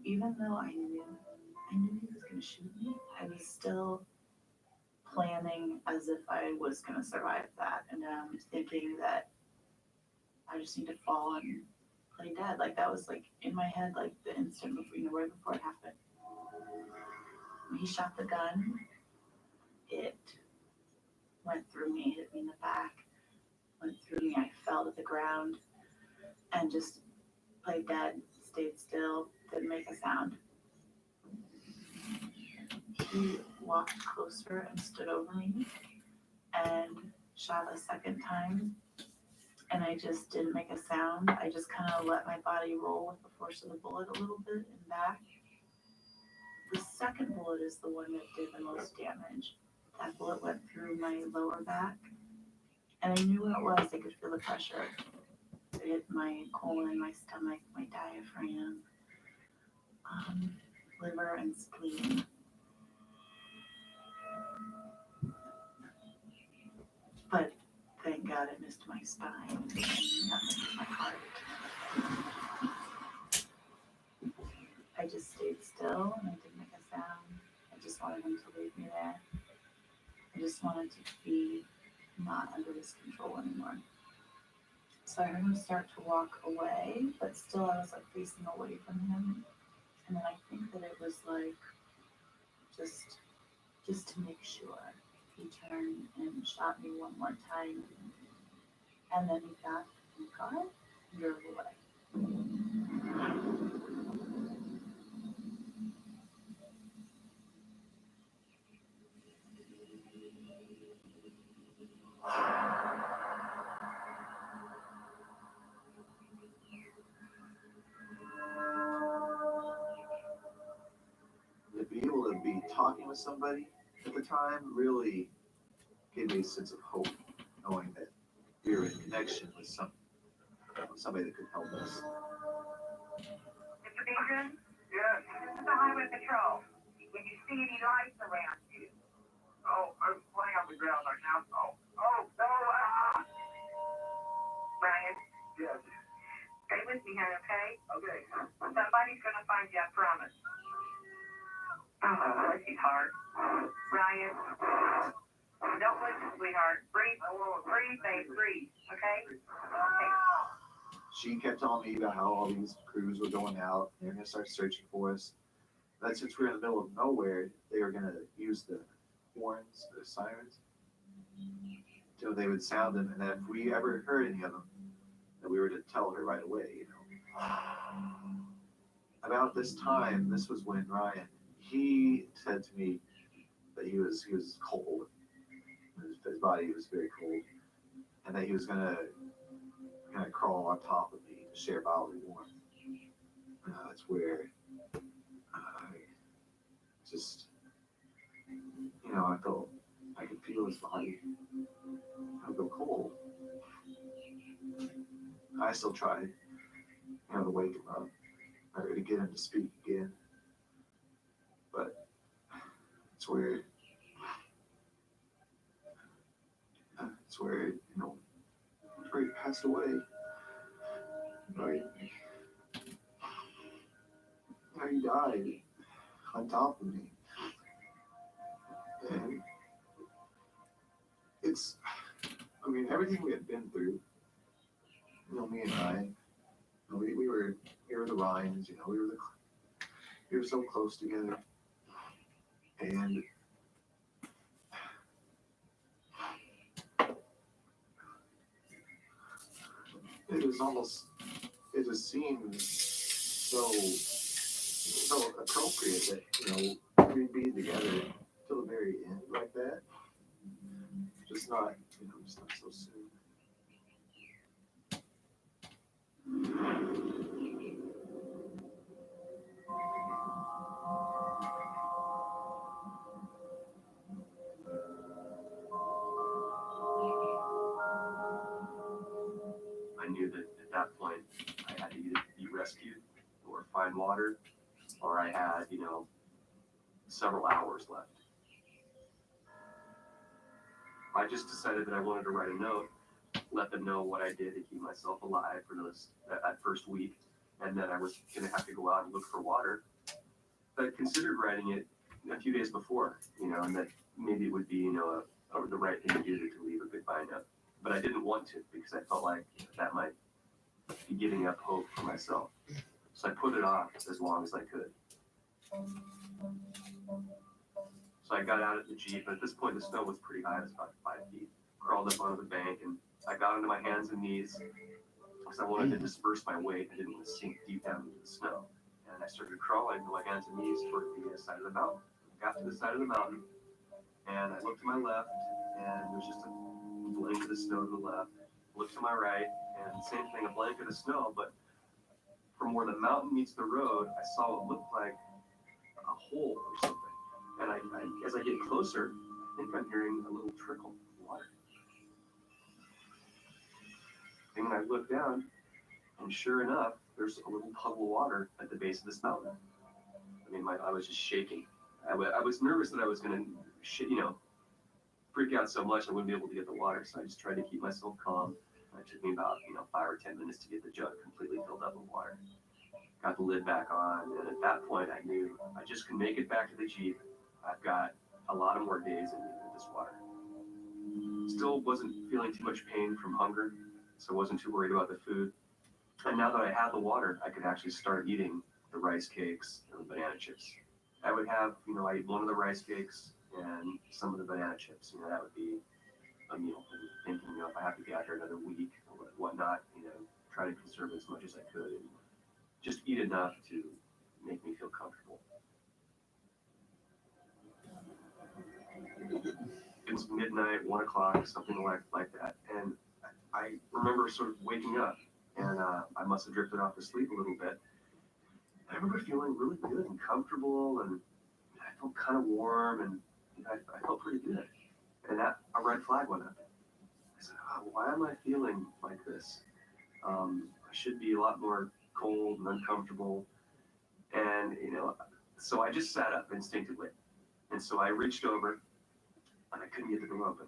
even though I knew he was gonna shoot me, I was still planning as if I was gonna survive that. And thinking that I just need to fall and play dead. Like that was like in my head, like the instant before, you know, right before it happened. When he shot the gun, it went through me, hit me in the back, went through me. I fell to the ground and just played dead, stayed still, didn't make a sound. He walked closer and stood over me and shot a second time. And I just didn't make a sound. I just kind of let my body roll with the force of the bullet a little bit and back. The second bullet is the one that did the most damage. That bullet went through my lower back. And I knew what it was. I could feel the pressure. It hit my colon, my stomach, my diaphragm, liver, and spleen. But thank God it missed my spine and nothing hit my heart. I just stayed still and I didn't make a sound. I just wanted him to leave me there. I just wanted to be not under his control anymore. So I heard him start to walk away, but still I was like facing away from him. And then I think that it was like just to make sure. He turned and shot me one more time. And then he got in the car and drove away. To be able to be talking with somebody at the time really gave me a sense of hope, knowing that we were in connection with somebody that could help us. Mr. Beacon, Yes. this is the highway patrol. Did you see any lights around you? Oh, I'm laying on the ground right now. Oh, no. Ryan, Yes. stay with me, honey, okay? Okay. Somebody's gonna find you, I promise. Oh, bless his heart. Ryan, don't listen, sweetheart. Breathe, babe, breathe, okay? Okay. She kept telling me about how all these crews were going out. They were going to start searching for us. But since we were in the middle of nowhere, they were going to use the horns, the sirens. So they would sound them, and then if we ever heard any of them, that we were to tell her right away, you know. About this time, this was when Ryan, he said to me that he was cold. His body was very cold, and that he was gonna crawl on top of me to share bodily warmth. That's where I just, you know, I could feel his body. I would go cold. I still tried, you know, to wake him up or to get him to speak again. But it's where, you know, where he passed away. Right. How he died on top of me. And it's, I mean, everything we had been through, me and I, we were the Ryans, we were so close together. And it was almost, it just seemed so appropriate that, we'd be together till the very end like that. Just not so soon. I knew that at that point I had to either be rescued or find water, or I had, several hours left. I just decided that I wanted to write a note, let them know what I did to keep myself alive for that first week, and that I was going to have to go out and look for water. But I considered writing it a few days before, and that maybe it would be, the right thing to do to leave a goodbye note. But I didn't want to because I felt like that might be giving up hope for myself. So I put it off as long as I could. So I got out of the Jeep, and at this point the snow was pretty high, it was about 5 feet. Crawled up onto the bank, and I got onto my hands and knees because I wanted to disperse my weight. I didn't want to sink deep down into the snow. And I started crawling to my hands and knees toward the side of the mountain. I got to the side of the mountain, and I looked to my left, and there's just a blanket of snow to the left. Looked to my right, and same thing, a blanket of snow, but from where the mountain meets the road, I saw what looked like a hole or something. And as I get closer, I think I'm hearing a little trickle of water. And when I look down, and sure enough, there's a little puddle of water at the base of this mountain. I mean, I was just shaking. I was nervous that I was going to, freak out so much I wouldn't be able to get the water. So I just tried to keep myself calm. It took me about, 5 or 10 minutes to get the jug completely filled up with water. Got the lid back on, and at that point I knew I just could make it back to the Jeep. I've got a lot of more days in me with this water. Still wasn't feeling too much pain from hunger, so I wasn't too worried about the food. And now that I had the water, I could actually start eating the rice cakes and the banana chips. I would have, I eat one of the rice cakes and some of the banana chips. That would be a meal. And thinking, if I have to be out here another week or whatnot, try to conserve as much as I could and just eat enough to make me feel comfortable. It was midnight, 1 o'clock, something like that. And I remember sort of waking up, and I must have drifted off to sleep a little bit. I remember feeling really good and comfortable, and I felt kind of warm, and I felt pretty good. And a red flag went up. I said, why am I feeling like this? I should be a lot more cold and uncomfortable. And, so I just sat up instinctively. And so I reached over, and I couldn't get the door open.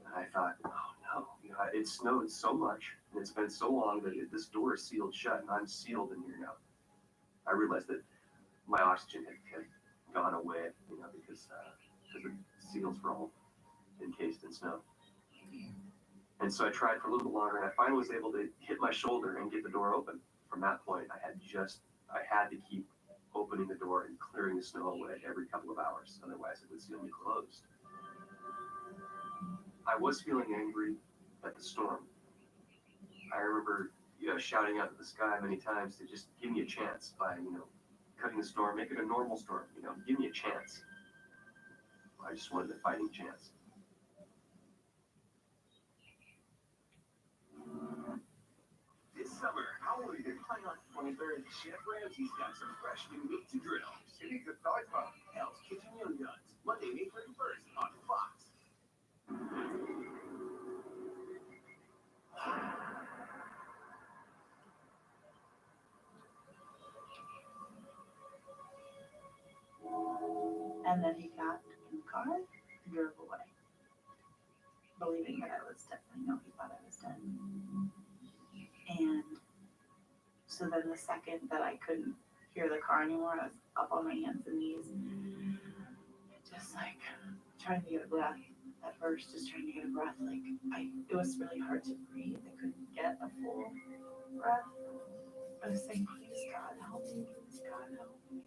And I thought, oh no, it snowed so much, and it's been so long that this door is sealed shut, and I'm sealed in here now. I realized that my oxygen had gone away, because the seals were all encased in snow. And so I tried for a little bit longer, and I finally was able to hit my shoulder and get the door open. From that point, I had to keep opening the door and clearing the snow away every couple of hours, otherwise it would seal me closed. I was feeling angry at the storm. I remember, shouting out to the sky many times to just give me a chance by, cutting the storm, make it a normal storm, give me a chance. I just wanted a fighting chance. This summer, Halloween is on 23rd. Chef Ramsay's got some fresh new meat to grill. City's a thought bomb. Hell's Kitchen Young Guns. Monday, May 31st on Fox. And then he got in the car and drove away, believing that I was dead. I know he thought I was dead. And so then the second that I couldn't hear the car anymore, I was up on my hands and knees. It just just like trying to get a breath. At first, just trying to get a breath. Like it was really hard to breathe. I couldn't get a full breath. I was saying, please God help me, please God help me.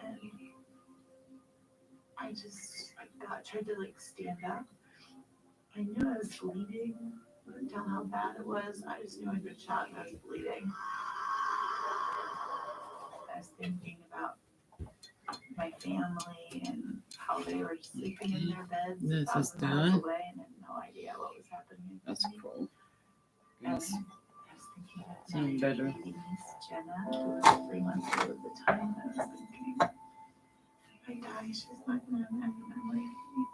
And I just tried to like stand up. I knew I was bleeding. I couldn't tell how bad it was. I just knew I'd been shot and I was bleeding. I was thinking about my family and how they were sleeping in their beds This is 1,000 miles done. away and had no idea what was happening. That's cool. And Yes. I was thinking of my Sound better. baby niece, Jenna, who was 3 months old at the time. I was thinking, if I die, she's not going to have any memory of me.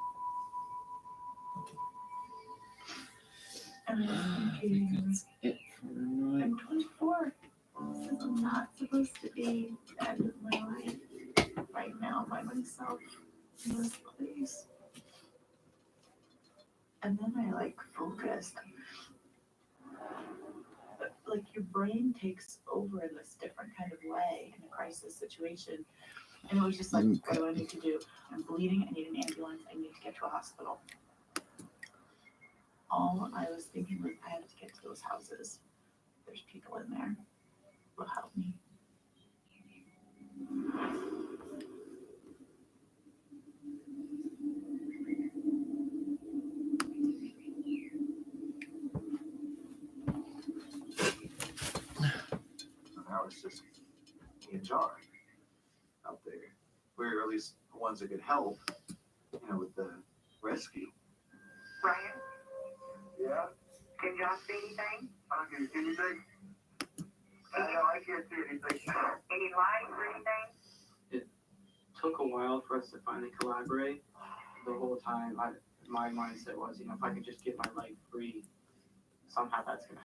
And I was thinking, That's it for tonight. I'm 24. This is not supposed to be the end of my life right now by myself in this place. And then I like focused. Like your brain takes over in this different kind of way in a crisis situation. And it was just like, what do I need to do? I'm bleeding. I need an ambulance. I need to get to a hospital. All I was thinking was, I have to get to those houses. There's people in there. Will help me. Now it's just me and John out there. We're at least the ones that could help, with the rescue. Brian? Yeah? Can John see anything? I can see anything. No, I can't see anything. Any lights or anything? It took a while for us to finally collaborate. The whole time, my mindset was, if I could just get my leg free, somehow that's going to